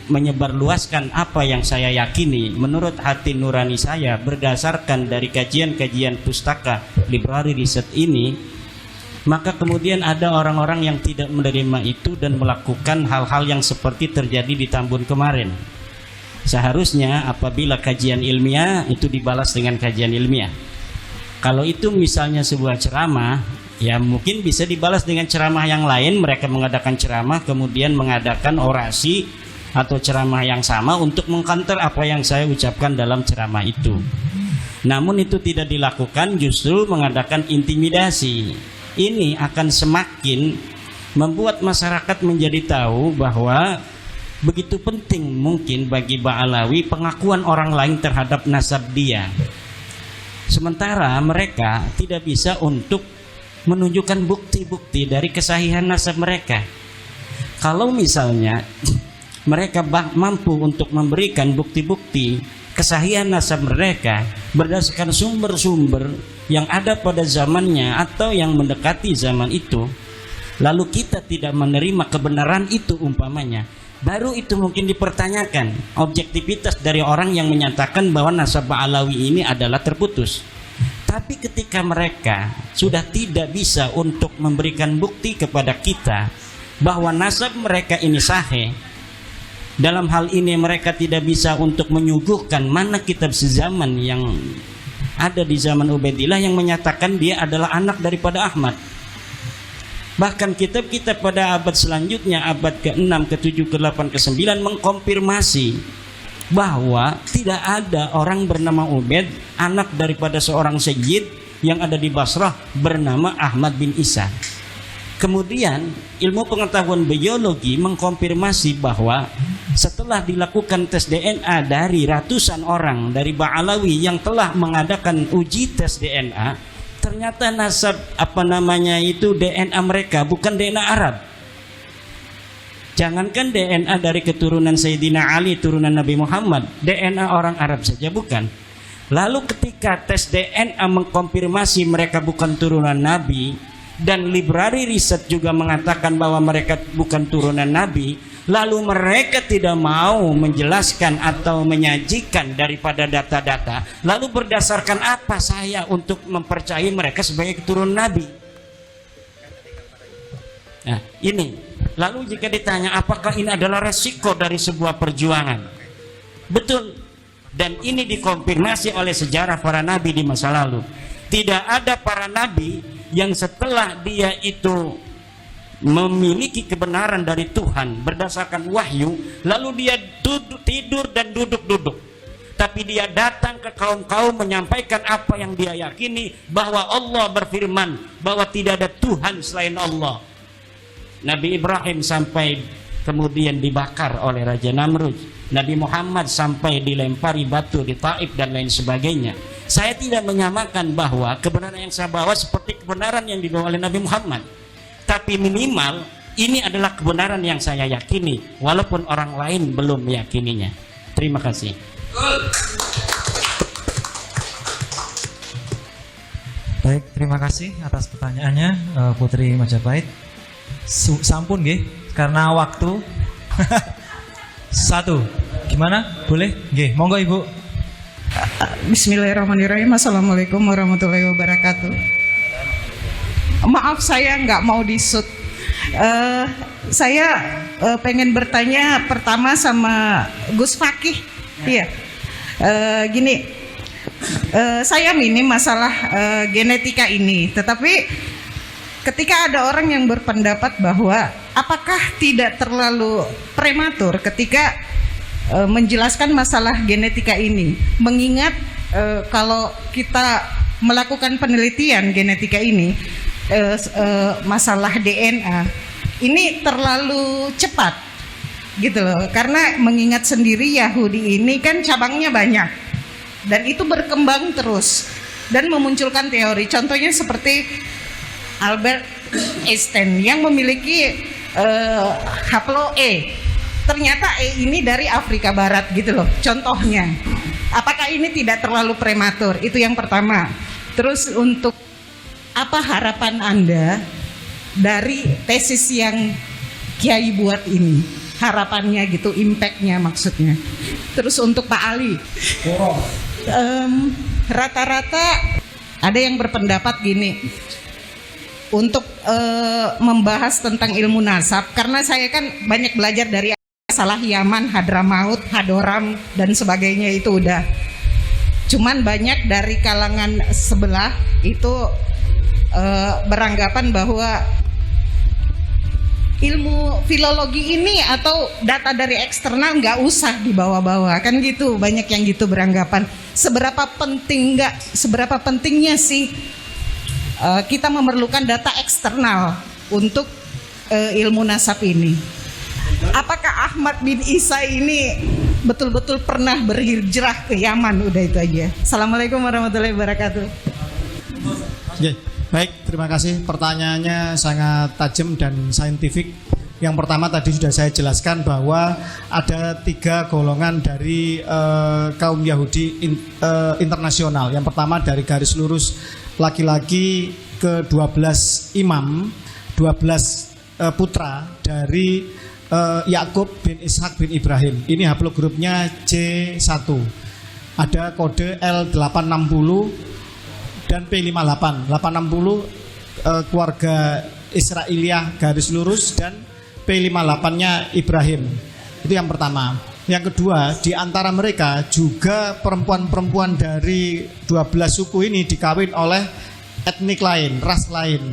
menyebarluaskan apa yang saya yakini menurut hati nurani saya berdasarkan dari kajian-kajian pustaka library riset ini, maka kemudian ada orang-orang yang tidak menerima itu dan melakukan hal-hal yang seperti terjadi di Tambun kemarin. Seharusnya apabila kajian ilmiah itu dibalas dengan kajian ilmiah. Kalau itu misalnya sebuah ceramah, ya mungkin bisa dibalas dengan ceramah yang lain. Mereka mengadakan ceramah kemudian mengadakan orasi atau ceramah yang sama untuk mengkanter apa yang saya ucapkan dalam ceramah itu. Namun itu tidak dilakukan, justru mengadakan intimidasi. Ini akan semakin membuat masyarakat menjadi tahu bahwa begitu penting mungkin bagi Ba'alawi pengakuan orang lain terhadap nasab dia. Sementara mereka tidak bisa untuk menunjukkan bukti-bukti dari kesahihan nasab mereka. Kalau misalnya mereka mampu untuk memberikan bukti-bukti kesahihan nasab mereka berdasarkan sumber-sumber yang ada pada zamannya atau yang mendekati zaman itu, lalu kita tidak menerima kebenaran itu umpamanya, baru itu mungkin dipertanyakan objektivitas dari orang yang menyatakan bahwa nasab Ba'alawi ini adalah terputus. Tapi ketika mereka sudah tidak bisa untuk memberikan bukti kepada kita bahwa nasab mereka ini sahih, Dalam hal ini mereka tidak bisa untuk menyuguhkan mana kitab sezaman yang ada di zaman Ubaidillah yang menyatakan dia adalah anak daripada Ahmad. Bahkan kitab-kitab pada abad selanjutnya, abad ke-6, ke-7, ke-8, ke-9 mengkonfirmasi bahwa tidak ada orang bernama Ubaid, anak daripada seorang sayyid yang ada di Basrah bernama Ahmad bin Isa. Kemudian ilmu pengetahuan biologi mengkonfirmasi bahwa setelah dilakukan tes DNA dari ratusan orang dari Ba'alawi yang telah mengadakan uji tes DNA, ternyata nasab DNA mereka bukan DNA Arab. Jangankan DNA dari keturunan Sayyidina Ali, turunan Nabi Muhammad, DNA orang Arab saja bukan. Lalu ketika tes DNA mengkonfirmasi mereka bukan turunan Nabi, dan library riset juga mengatakan bahwa mereka bukan turunan Nabi, lalu mereka tidak mau menjelaskan atau menyajikan daripada data-data, lalu berdasarkan apa saya untuk mempercayai mereka sebagai keturunan Nabi? Nah ini, lalu jika ditanya apakah ini adalah resiko dari sebuah perjuangan, betul, dan ini dikonfirmasi oleh sejarah para nabi di masa lalu. Tidak ada para nabi yang setelah dia itu memiliki kebenaran dari Tuhan berdasarkan wahyu, lalu dia tidur dan duduk-duduk, tapi dia datang ke kaum-kaum menyampaikan apa yang dia yakini, bahwa Allah berfirman bahwa tidak ada Tuhan selain Allah. Nabi Ibrahim sampai kemudian dibakar oleh Raja Namrud, Nabi Muhammad sampai dilempari batu di Taif dan lain sebagainya. Saya tidak menyamakan bahwa kebenaran yang saya bawa seperti kebenaran yang dibawa oleh Nabi Muhammad, tapi minimal ini adalah kebenaran yang saya yakini walaupun orang lain belum meyakininya. Terima kasih. Baik, terima kasih atas pertanyaannya Putri Majapahit. Sampun nggih karena waktu. Satu, gimana? Boleh? Nggih, monggo Ibu. Bismillahirrahmanirrahim. Assalamualaikum warahmatullahi wabarakatuh. Maaf saya nggak mau disut. Saya pengen bertanya pertama sama Gus Fakih. Iya. Gini, saya minim masalah genetika ini, tetapi ketika ada orang yang berpendapat bahwa apakah tidak terlalu prematur ketika menjelaskan masalah genetika ini, mengingat kalau kita melakukan penelitian genetika ini, masalah DNA ini terlalu cepat gitu loh, karena mengingat sendiri Yahudi ini kan cabangnya banyak dan itu berkembang terus dan memunculkan teori, contohnya seperti Albert Einstein yang memiliki haplo E. Ternyata E ini dari Afrika Barat gitu loh, contohnya. Apakah ini tidak terlalu prematur? Itu yang pertama. Terus untuk apa harapan Anda dari tesis yang Kiai buat ini? Harapannya gitu, impactnya maksudnya. Terus untuk Pak Ali, rata-rata ada yang berpendapat gini, untuk membahas tentang ilmu nasab, karena saya kan banyak belajar dari masalah Yaman, Hadramaut, Hadoram dan sebagainya itu udah. Cuman banyak dari kalangan sebelah itu beranggapan bahwa ilmu filologi ini atau data dari eksternal nggak usah dibawa-bawa, kan gitu, banyak yang gitu beranggapan. Seberapa pentingnya sih kita memerlukan data eksternal untuk ilmu nasab ini? Apakah Ahmad bin Isa ini betul-betul pernah berhijrah ke Yaman? Udah itu aja. Assalamualaikum warahmatullahi wabarakatuh. Baik, terima kasih. Pertanyaannya sangat tajam dan saintifik. Yang pertama tadi sudah saya jelaskan bahwa ada 3 golongan dari kaum Yahudi internasional. Yang pertama dari garis lurus laki-laki ke 12 imam, 12 putra dari Yakub bin Ishak bin Ibrahim. Ini haplogrupnya C1. Ada kode L860 dan P58. 860 keluarga Israiliyah garis lurus dan P58-nya Ibrahim. Itu yang pertama. Yang kedua, di antara mereka juga perempuan-perempuan dari 12 suku ini dikawin oleh etnik lain, ras lain,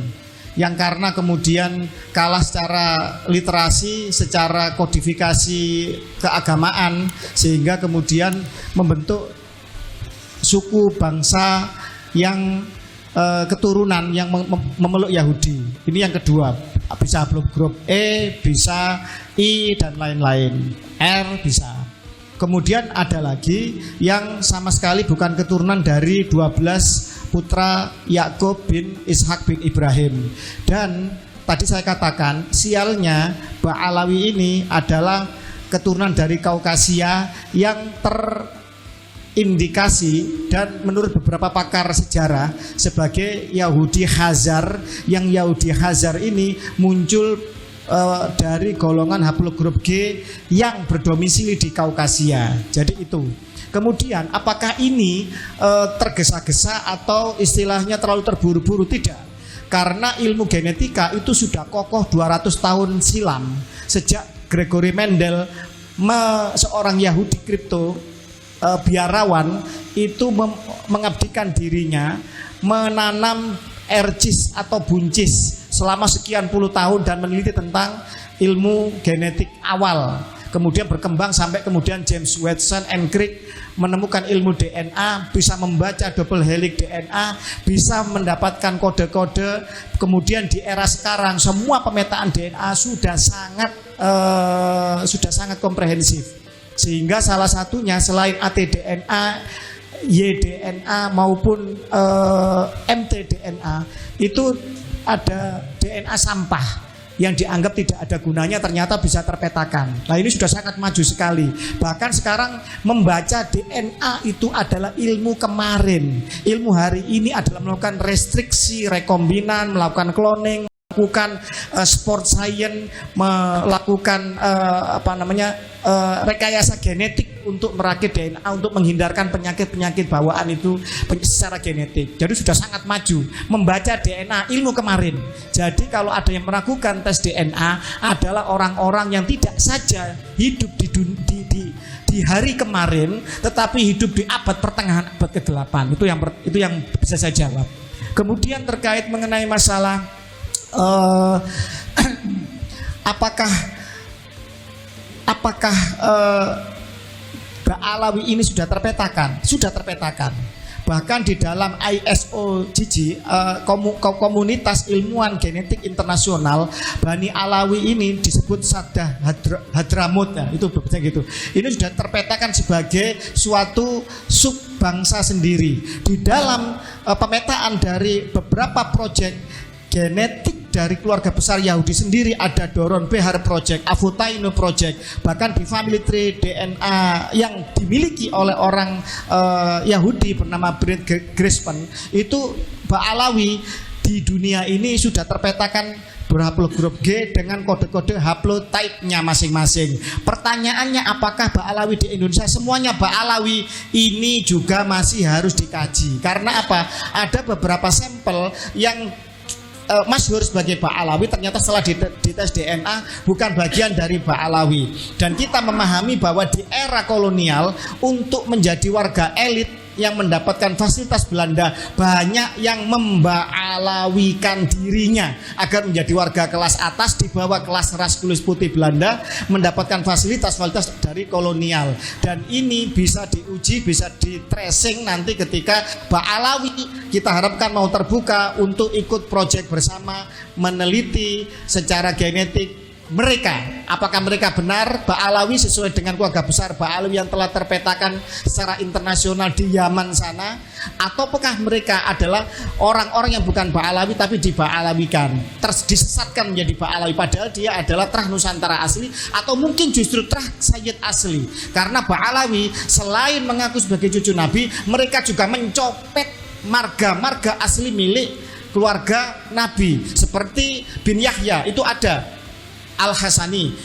yang karena kemudian kalah secara literasi, secara kodifikasi keagamaan, sehingga kemudian membentuk suku bangsa yang keturunan yang memeluk Yahudi. Ini yang kedua, bisa grup E, bisa I dan lain-lain, R bisa. Kemudian ada lagi yang sama sekali bukan keturunan dari 12 putra Yakub bin Ishak bin Ibrahim. Dan tadi saya katakan sialnya Ba'alawi ini adalah keturunan dari Kaukasia yang terindikasi dan menurut beberapa pakar sejarah sebagai Yahudi Khazar, yang Yahudi Khazar ini muncul dari golongan haplogrup G yang berdomisili di Kaukasia. Jadi itu. Kemudian apakah ini tergesa-gesa atau istilahnya terlalu terburu-buru? Tidak. Karena ilmu genetika itu sudah kokoh 200 tahun silam. Sejak Gregory Mendel, seorang Yahudi kripto biarawan, itu mengabdikan dirinya menanam ercis atau buncis selama sekian puluh tahun dan meneliti tentang ilmu genetik awal. Kemudian berkembang sampai kemudian James Watson and Crick menemukan ilmu DNA, bisa membaca double helix DNA, bisa mendapatkan kode-kode. Kemudian di era sekarang semua pemetaan DNA sudah sangat komprehensif. Sehingga salah satunya selain ATDNA, YDNA maupun mtDNA itu ada DNA sampah yang dianggap tidak ada gunanya, ternyata bisa terpetakan. Nah, ini sudah sangat maju sekali. Bahkan sekarang membaca DNA itu adalah ilmu kemarin. Ilmu hari ini adalah melakukan restriksi rekombinan, melakukan cloning, melakukan sport science, melakukan rekayasa genetik untuk merakit DNA untuk menghindarkan penyakit-penyakit bawaan itu secara genetik. Jadi sudah sangat maju membaca DNA ilmu kemarin. Jadi kalau ada yang meragukan tes DNA adalah orang-orang yang tidak saja hidup di hari kemarin, tetapi hidup di abad pertengahan, abad ke-8. Itu yang bisa saya jawab. Kemudian terkait mengenai masalah apakah Ba'alawi ini sudah terpetakan? Sudah terpetakan. Bahkan di dalam ISOGG, komunitas ilmuwan genetik internasional, Bani Alawi ini disebut Saddah Hadramut, ya, itu berbeda gitu. Ini sudah terpetakan sebagai suatu subbangsa sendiri. Di dalam pemetaan dari beberapa proyek genetik dari keluarga besar Yahudi sendiri, ada Doron Behar Project, Avutaino Project, bahkan di Family Tree DNA yang dimiliki oleh orang Yahudi bernama Brent Grisman, itu Ba'alawi di dunia ini sudah terpetakan berhaplogrup G dengan kode-kode haplotype-nya masing-masing. Pertanyaannya, apakah Ba'alawi di Indonesia? Semuanya Ba'alawi ini juga masih harus dikaji. Karena apa? Ada beberapa sampel yang masyhur sebagai Ba'alawi, ternyata setelah dites DNA bukan bagian dari Ba'alawi. Dan kita memahami bahwa di era kolonial, untuk menjadi warga elit yang mendapatkan fasilitas Belanda, banyak yang memba'alawikan dirinya agar menjadi warga kelas atas di bawah kelas ras kulit putih Belanda, mendapatkan fasilitas dari kolonial. Dan ini bisa diuji, bisa di tracing nanti ketika Ba'alawi kita harapkan mau terbuka untuk ikut proyek bersama meneliti secara genetik mereka, apakah mereka benar Ba'alawi sesuai dengan keluarga besar Ba'alawi yang telah terpetakan secara internasional di Yaman sana, ataukah mereka adalah orang-orang yang bukan Ba'alawi tapi diba'alawikan, disesatkan menjadi Ba'alawi padahal dia adalah Trah Nusantara asli, atau mungkin justru Trah Sayyid asli. Karena Ba'alawi selain mengaku sebagai cucu Nabi, mereka juga mencopet marga-marga asli milik keluarga Nabi, seperti bin Yahya itu ada, Al-Hasani,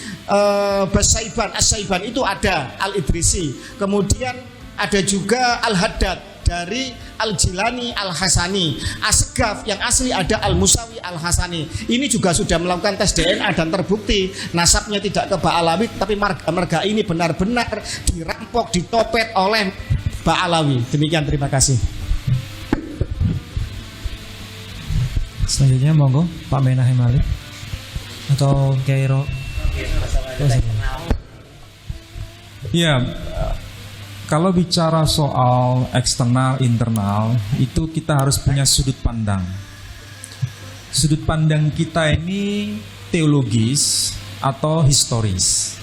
Basaiban, As-Saiban itu ada, Al-Idrisi, kemudian ada juga Al-Haddad dari Al-Jilani Al-Hasani, Asgaf yang asli ada Al-Musawi Al-Hasani. Ini juga sudah melakukan tes DNA dan terbukti nasabnya tidak ke Ba'alawi, tapi marga ini benar-benar dirampok, ditopet oleh Ba'alawi. Demikian, terima kasih. Selanjutnya monggo Pak Menahem Malik atau Kairo. Ya, kalau bicara soal eksternal internal itu kita harus punya sudut pandang. Sudut pandang kita ini teologis atau historis.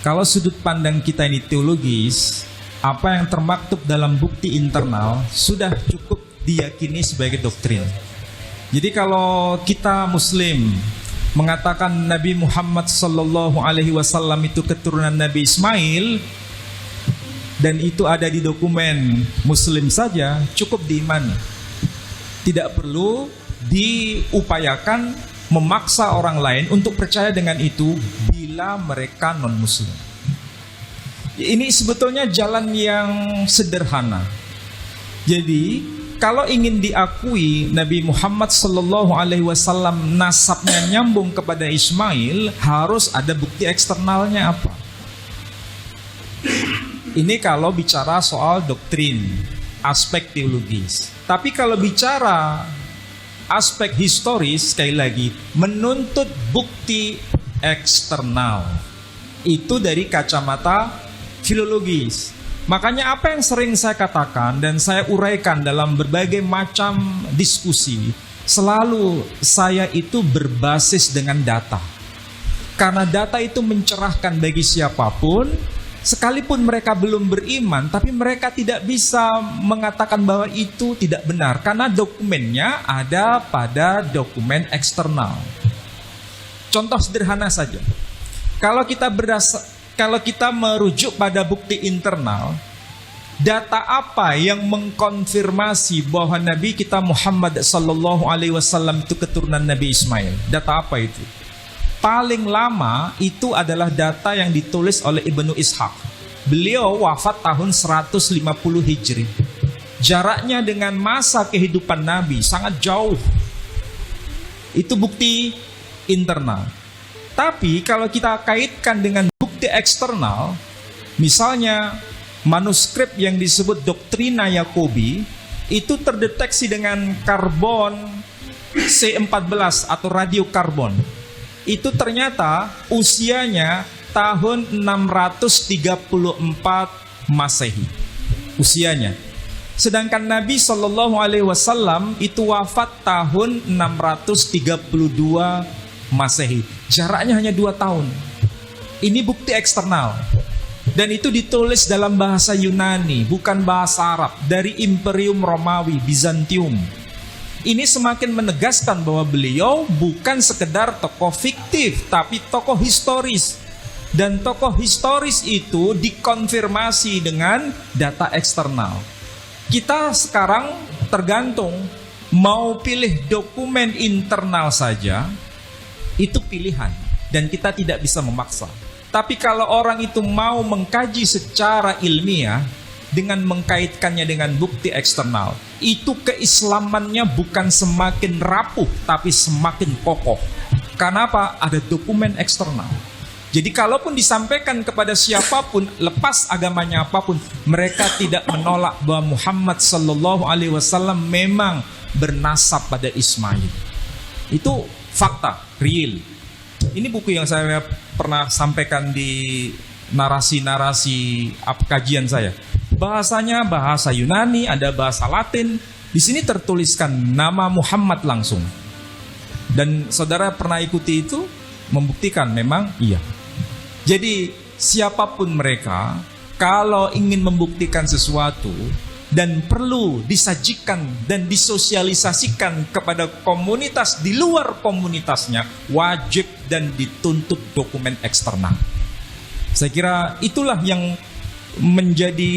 Kalau sudut pandang kita ini teologis, apa yang termaktub dalam bukti internal sudah cukup diyakini sebagai doktrin. Jadi kalau kita Muslim mengatakan Nabi Muhammad sallallahu alaihi wasallam itu keturunan Nabi Ismail dan itu ada di dokumen Muslim saja, cukup diimani. Tidak perlu diupayakan memaksa orang lain untuk percaya dengan itu bila mereka non-Muslim. Ini sebetulnya jalan yang sederhana. Jadi kalau ingin diakui Nabi Muhammad sallallahu alaihi wasallam nasabnya nyambung kepada Ismail, harus ada bukti eksternalnya apa? Ini kalau bicara soal doktrin, aspek teologis. Tapi kalau bicara aspek historis, sekali lagi menuntut bukti eksternal. Itu dari kacamata filologis. Makanya apa yang sering saya katakan dan saya uraikan dalam berbagai macam diskusi, selalu saya itu berbasis dengan data. Karena data itu mencerahkan bagi siapapun, sekalipun mereka belum beriman, tapi mereka tidak bisa mengatakan bahwa itu tidak benar. Karena dokumennya ada pada dokumen eksternal. Contoh sederhana saja. Kalau kita merujuk pada bukti internal, data apa yang mengkonfirmasi bahwa Nabi kita Muhammad sallallahu alaihi wasallam itu keturunan Nabi Ismail? Data apa itu? Paling lama itu adalah data yang ditulis oleh Ibnu Ishaq. Beliau wafat tahun 150 Hijri. Jaraknya dengan masa kehidupan Nabi sangat jauh. Itu bukti internal. Tapi kalau kita kaitkan dengan bukti eksternal, misalnya manuskrip yang disebut Doktrina Yakobi itu terdeteksi dengan karbon C14 atau radiokarbon. Itu ternyata usianya tahun 634 Masehi. Usianya. Sedangkan Nabi Shallallahu Alaihi Wasallam itu wafat tahun 632 Masehi. Jaraknya hanya 2 tahun. Ini bukti eksternal. Dan itu ditulis dalam bahasa Yunani, bukan bahasa Arab, dari Imperium Romawi, Bizantium. Ini semakin menegaskan bahwa beliau bukan sekedar tokoh fiktif, tapi tokoh historis. Dan tokoh historis itu dikonfirmasi dengan data eksternal. Kita sekarang tergantung mau pilih dokumen internal saja, itu pilihan. Dan kita tidak bisa memaksa. Tapi kalau orang itu mau mengkaji secara ilmiah dengan mengkaitkannya dengan bukti eksternal, itu keislamannya bukan semakin rapuh tapi semakin kokoh. Karena apa? Ada dokumen eksternal. Jadi kalaupun disampaikan kepada siapapun, lepas agamanya apapun, mereka tidak menolak bahwa Muhammad sallallahu alaihi wasallam memang bernasab pada Ismail. Itu fakta, real. Ini buku yang saya pernah sampaikan di narasi-narasi kajian saya. Bahasanya bahasa Yunani, ada bahasa Latin. Di sini tertuliskan nama Muhammad langsung. Dan saudara pernah ikuti itu, membuktikan memang iya. Jadi siapapun mereka, kalau ingin membuktikan sesuatu dan perlu disajikan dan disosialisasikan kepada komunitas di luar komunitasnya, wajib dan dituntut dokumen eksternal. Saya kira itulah yang menjadi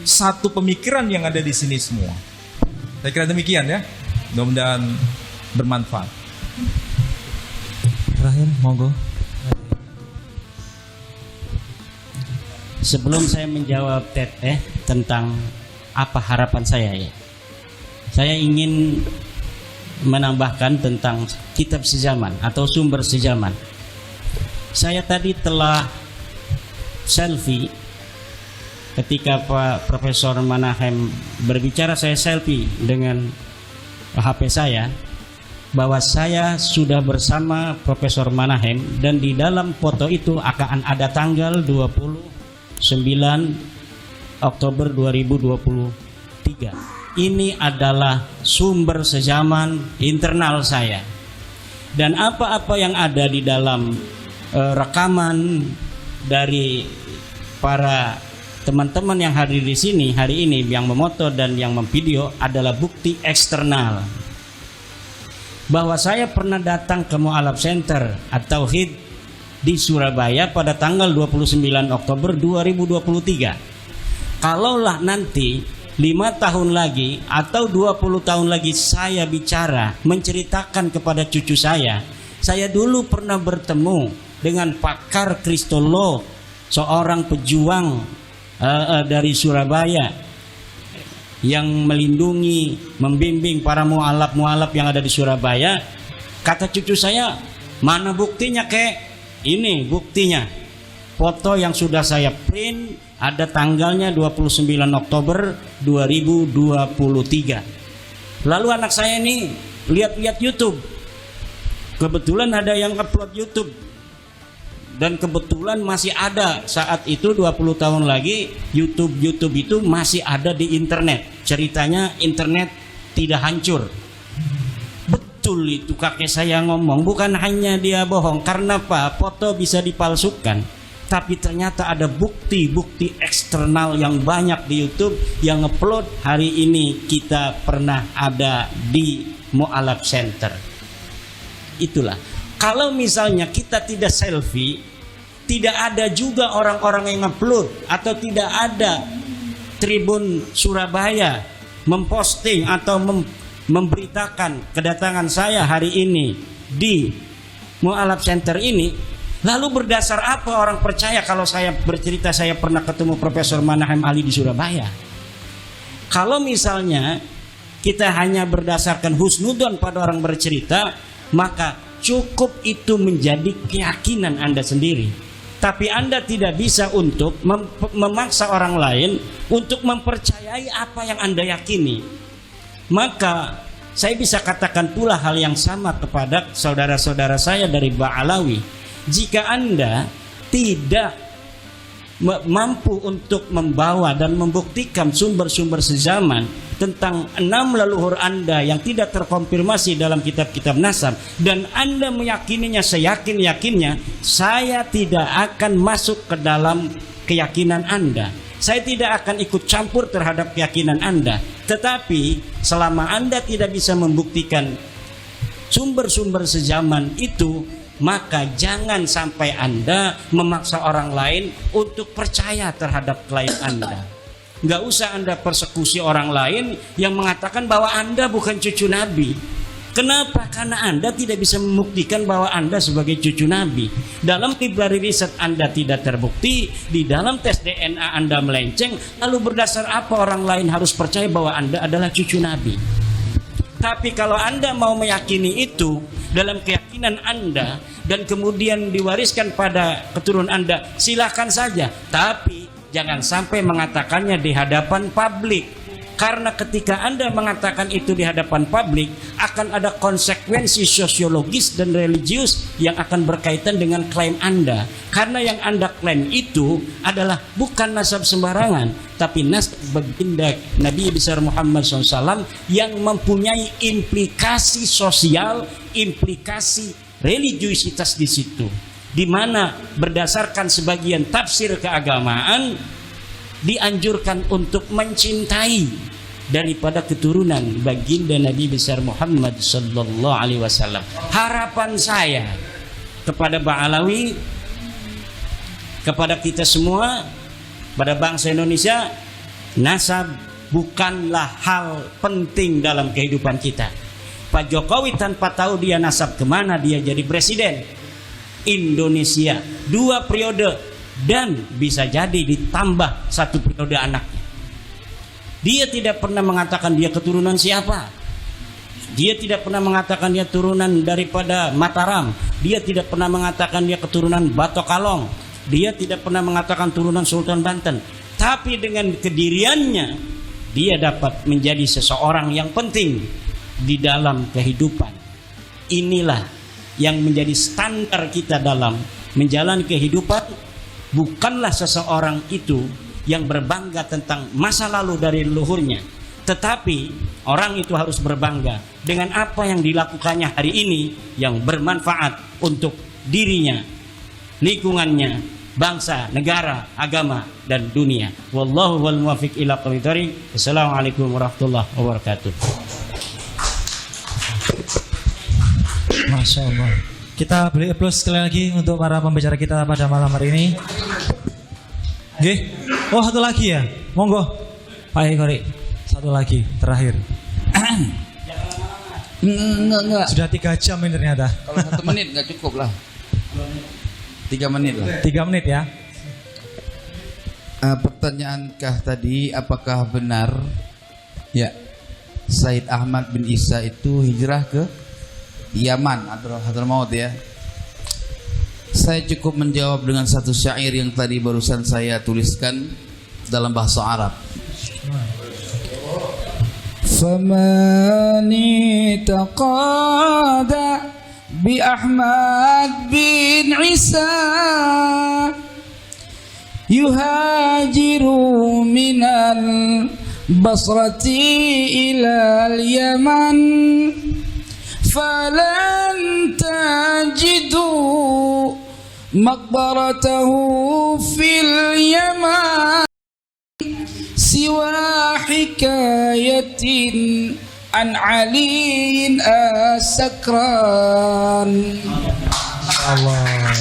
satu pemikiran yang ada di sini semua. Saya kira demikian ya. Mudah-mudahan bermanfaat. Terakhir, monggo. Sebelum saya menjawab tentang apa harapan saya ya? Saya ingin menambahkan tentang kitab sejaman atau sumber sejaman. Saya tadi telah selfie ketika Pak Profesor Manahem berbicara, saya selfie dengan HP saya bahwa saya sudah bersama Profesor Manahem, dan di dalam foto itu akan ada tanggal 29 Oktober 2023. Ini adalah sumber sejaman internal saya, dan apa-apa yang ada di dalam rekaman dari para teman-teman yang hadir di sini hari ini, yang memoto dan yang memvideo, adalah bukti eksternal bahwa saya pernah datang ke Mu'alaf Center atau Tauhid di Surabaya pada tanggal 29 Oktober 2023. Kalaulah nanti 5 tahun lagi atau 20 tahun lagi saya bicara menceritakan kepada cucu saya dulu pernah bertemu dengan pakar kristolog, seorang pejuang dari Surabaya yang melindungi, membimbing para mu'alaf yang ada di Surabaya. Kata cucu saya, mana buktinya kek? Ini buktinya, foto yang sudah saya print, ada tanggalnya 29 Oktober 2023. Lalu anak saya ini lihat-lihat YouTube, kebetulan ada yang upload YouTube, dan kebetulan masih ada saat itu 20 tahun lagi YouTube itu masih ada di internet. Ceritanya internet tidak hancur. Betul itu kakek saya ngomong, bukan hanya dia bohong. Karena apa? Foto bisa dipalsukan, tapi ternyata ada bukti-bukti eksternal yang banyak di YouTube yang upload. Hari ini kita pernah ada di Mu'alaf Center. Itulah. Kalau misalnya kita tidak selfie, tidak ada juga orang-orang yang upload, atau tidak ada Tribun Surabaya memposting atau memberitakan kedatangan saya hari ini di Mu'alaf Center ini, lalu berdasar apa orang percaya kalau saya bercerita saya pernah ketemu Profesor Manahem Ali di Surabaya? Kalau misalnya kita hanya berdasarkan husnudon pada orang bercerita, maka cukup itu menjadi keyakinan Anda sendiri. Tapi Anda tidak bisa untuk memaksa orang lain untuk mempercayai apa yang Anda yakini. Maka saya bisa katakan pula hal yang sama kepada saudara-saudara saya dari Ba'alawi. Jika Anda tidak mampu untuk membawa dan membuktikan sumber-sumber sejaman tentang 6 leluhur Anda yang tidak terkonfirmasi dalam kitab-kitab nasab, dan Anda meyakininya seyakin-yakinnya, saya tidak akan masuk ke dalam keyakinan Anda. Saya tidak akan ikut campur terhadap keyakinan Anda. Tetapi selama Anda tidak bisa membuktikan sumber-sumber sejaman itu, maka jangan sampai Anda memaksa orang lain untuk percaya terhadap klaim Anda. Nggak usah Anda persekusi orang lain yang mengatakan bahwa Anda bukan cucu Nabi. Kenapa? Karena Anda tidak bisa membuktikan bahwa Anda sebagai cucu Nabi. Dalam library riset Anda tidak terbukti, di dalam tes DNA Anda melenceng, lalu berdasar apa orang lain harus percaya bahwa Anda adalah cucu Nabi? Tapi kalau Anda mau meyakini itu dalam keyakinan Anda dan kemudian diwariskan pada keturunan Anda, silahkan saja. Tapi jangan sampai mengatakannya di hadapan publik. Karena ketika Anda mengatakan itu di hadapan publik, akan ada konsekuensi sosiologis dan religius yang akan berkaitan dengan klaim Anda. Karena yang Anda klaim itu adalah bukan nasab sembarangan, tapi nasab baginda Nabi besar Muhammad SAW yang mempunyai implikasi sosial, implikasi religiusitas di situ. Di mana berdasarkan sebagian tafsir keagamaan dianjurkan untuk mencintai daripada keturunan baginda Nabi besar Muhammad sallallahu alaihi wasallam. Harapan saya kepada Ba'alawi, kepada kita semua, pada bangsa Indonesia, nasab bukanlah hal penting dalam kehidupan kita. Pak Jokowi tanpa tahu dia nasab kemana dia jadi presiden Indonesia 2 periode, dan bisa jadi ditambah 1 periode anaknya. Dia tidak pernah mengatakan dia keturunan siapa. Dia tidak pernah mengatakan dia turunan daripada Mataram. Dia tidak pernah mengatakan dia keturunan Batok Kalong. Dia tidak pernah mengatakan turunan Sultan Banten. Tapi dengan kediriannya, dia dapat menjadi seseorang yang penting di dalam kehidupan. Inilah yang menjadi standar kita dalam menjalani kehidupan. Bukanlah seseorang itu yang berbangga tentang masa lalu dari leluhurnya, tetapi orang itu harus berbangga dengan apa yang dilakukannya hari ini yang bermanfaat untuk dirinya, lingkungannya, bangsa, negara, agama, dan dunia. Wallahu wal muwaffiq ila aqwamit thoriq. Assalamualaikum warahmatullahi wabarakatuh. Masya Allah. Kita beri aplaus sekali lagi untuk para pembicara kita pada malam hari ini. Oke. Oh, satu lagi ya. Monggo. Pak Eko, satu lagi terakhir. Enggak. Sudah 3 jam ini ternyata. Kalau 1 menit nggak cukup lah. 3 menit lah. 3 menit ya. Pertanyaankah tadi apakah benar ya Said Ahmad bin Isa itu hijrah ke Yaman atau Hadramaut ya? Saya cukup menjawab dengan satu syair yang tadi barusan saya tuliskan dalam bahasa Arab. Famani taqada bi Ahmad bin Isa yuhajiru minal basrati ilal Yaman falan tajidu maqbaratahu fil Yaman siwa hikayatin an aliin asakran. Allah.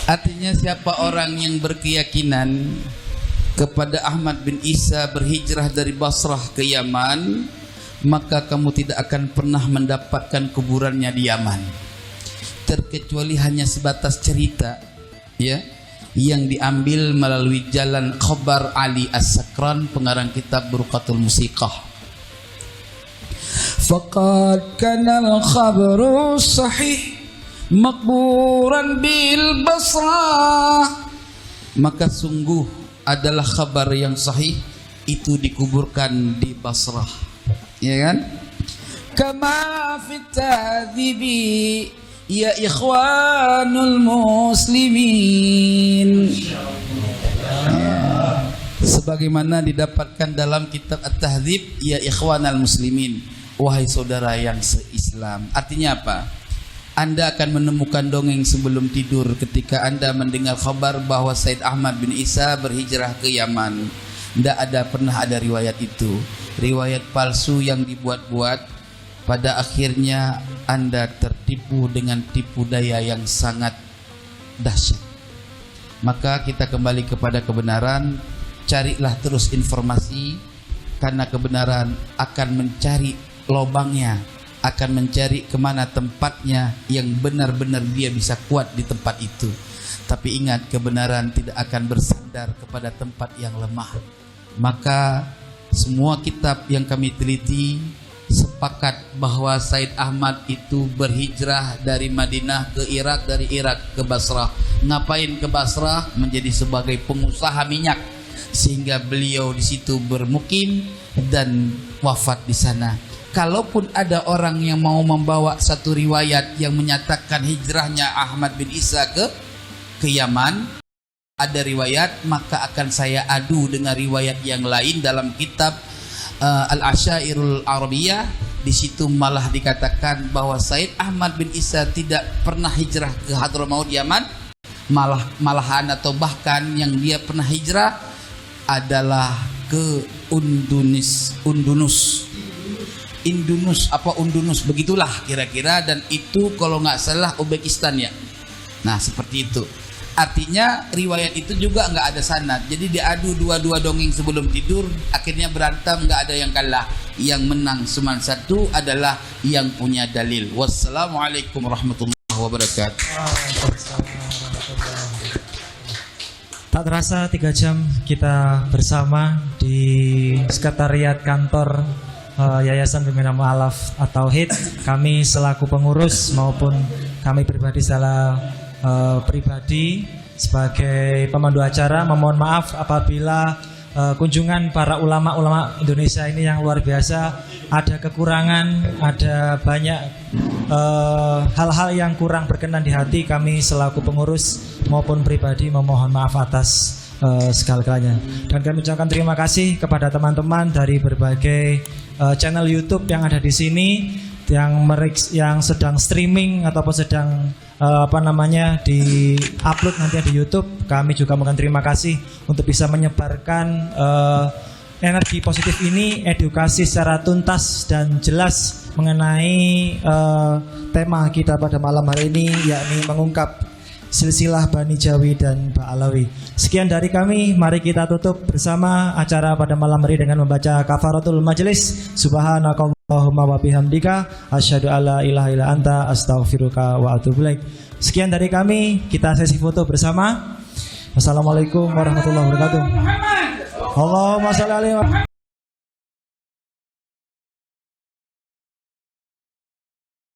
Artinya siapa orang yang berkeyakinan kepada Ahmad bin Isa berhijrah dari Basrah ke Yaman, maka kamu tidak akan pernah mendapatkan kuburannya di Yaman, terkecuali hanya sebatas cerita ya yang diambil melalui jalan Khabar Ali As-Sakran, pengarang kitab Burqatul Musiqah. Faqad kana al-khabaru sahih makburan bil Basrah, maka sungguh adalah kabar yang sahih itu dikuburkan di Basrah, ya kan? Kama fit tadhibi ya ikhwanul muslimin, sebagaimana didapatkan dalam kitab At-Tahdzib ya ikhwanal muslimin, wahai saudara yang se-Islam. Artinya apa? Anda akan menemukan dongeng sebelum tidur ketika Anda mendengar kabar bahwa Said Ahmad bin Isa berhijrah ke Yaman. Tidak pernah ada riwayat itu. Riwayat palsu yang dibuat-buat. Pada akhirnya Anda tertipu dengan tipu daya yang sangat dahsyat. Maka kita kembali kepada kebenaran. Carilah terus informasi, karena kebenaran akan mencari lobangnya, akan mencari kemana tempatnya yang benar-benar dia bisa kuat di tempat itu. Tapi ingat, kebenaran tidak akan bersandar kepada tempat yang lemah. Maka semua kitab yang kami teliti sepakat bahwa Said Ahmad itu berhijrah dari Madinah ke Irak, dari Irak ke Basrah. Ngapain ke Basrah? Menjadi sebagai pengusaha minyak, sehingga beliau di situ bermukim dan wafat di sana. Kalaupun ada orang yang mau membawa satu riwayat yang menyatakan hijrahnya Ahmad bin Isa ke Yaman, ada riwayat, maka akan saya adu dengan riwayat yang lain dalam kitab Al-Asyairul Arabiyah. Di situ malah dikatakan bahwa Said Ahmad bin Isa tidak pernah hijrah ke Hadramaut Yaman, malahan atau bahkan yang dia pernah hijrah adalah ke Undunus begitulah kira-kira, dan itu kalau nggak salah Uzbekistan ya. Nah seperti itu. Artinya riwayat itu juga nggak ada sanad. Jadi diadu dua dongeng sebelum tidur, akhirnya berantem, nggak ada yang kalah. Yang menang cuma satu adalah yang punya dalil. Wassalamualaikum warahmatullahi wabarakatuh. Tak terasa 3 jam kita bersama di sekretariat kantor Yayasan Pembina Mu'alaf At-Tauhid. Kami selaku pengurus maupun kami pribadi secara pribadi sebagai pemandu acara memohon maaf apabila kunjungan para ulama-ulama Indonesia ini yang luar biasa ada kekurangan, ada banyak hal-hal yang kurang berkenan di hati. Kami selaku pengurus maupun pribadi memohon maaf atas segala-galanya. Dan kami ucapkan terima kasih kepada teman-teman dari berbagai channel YouTube yang ada di sini, yang sedang streaming ataupun sedang di upload nanti di YouTube. Kami juga mohon terima kasih untuk bisa menyebarkan energi positif ini, edukasi secara tuntas dan jelas mengenai tema kita pada malam hari ini, yakni mengungkap silsilah Bani Jawi dan Ba'alawi. Sekian dari kami, mari kita tutup bersama acara pada malam hari dengan membaca kafaratul majelis. Subhanakallahumma wa bihamdika asyhadu alla ilaha illa anta astaghfiruka wa atubu ilaik. Sekian dari kami, kita sesi foto bersama. Wassalamualaikum warahmatullahi wabarakatuh. Allahumma shalli alaihi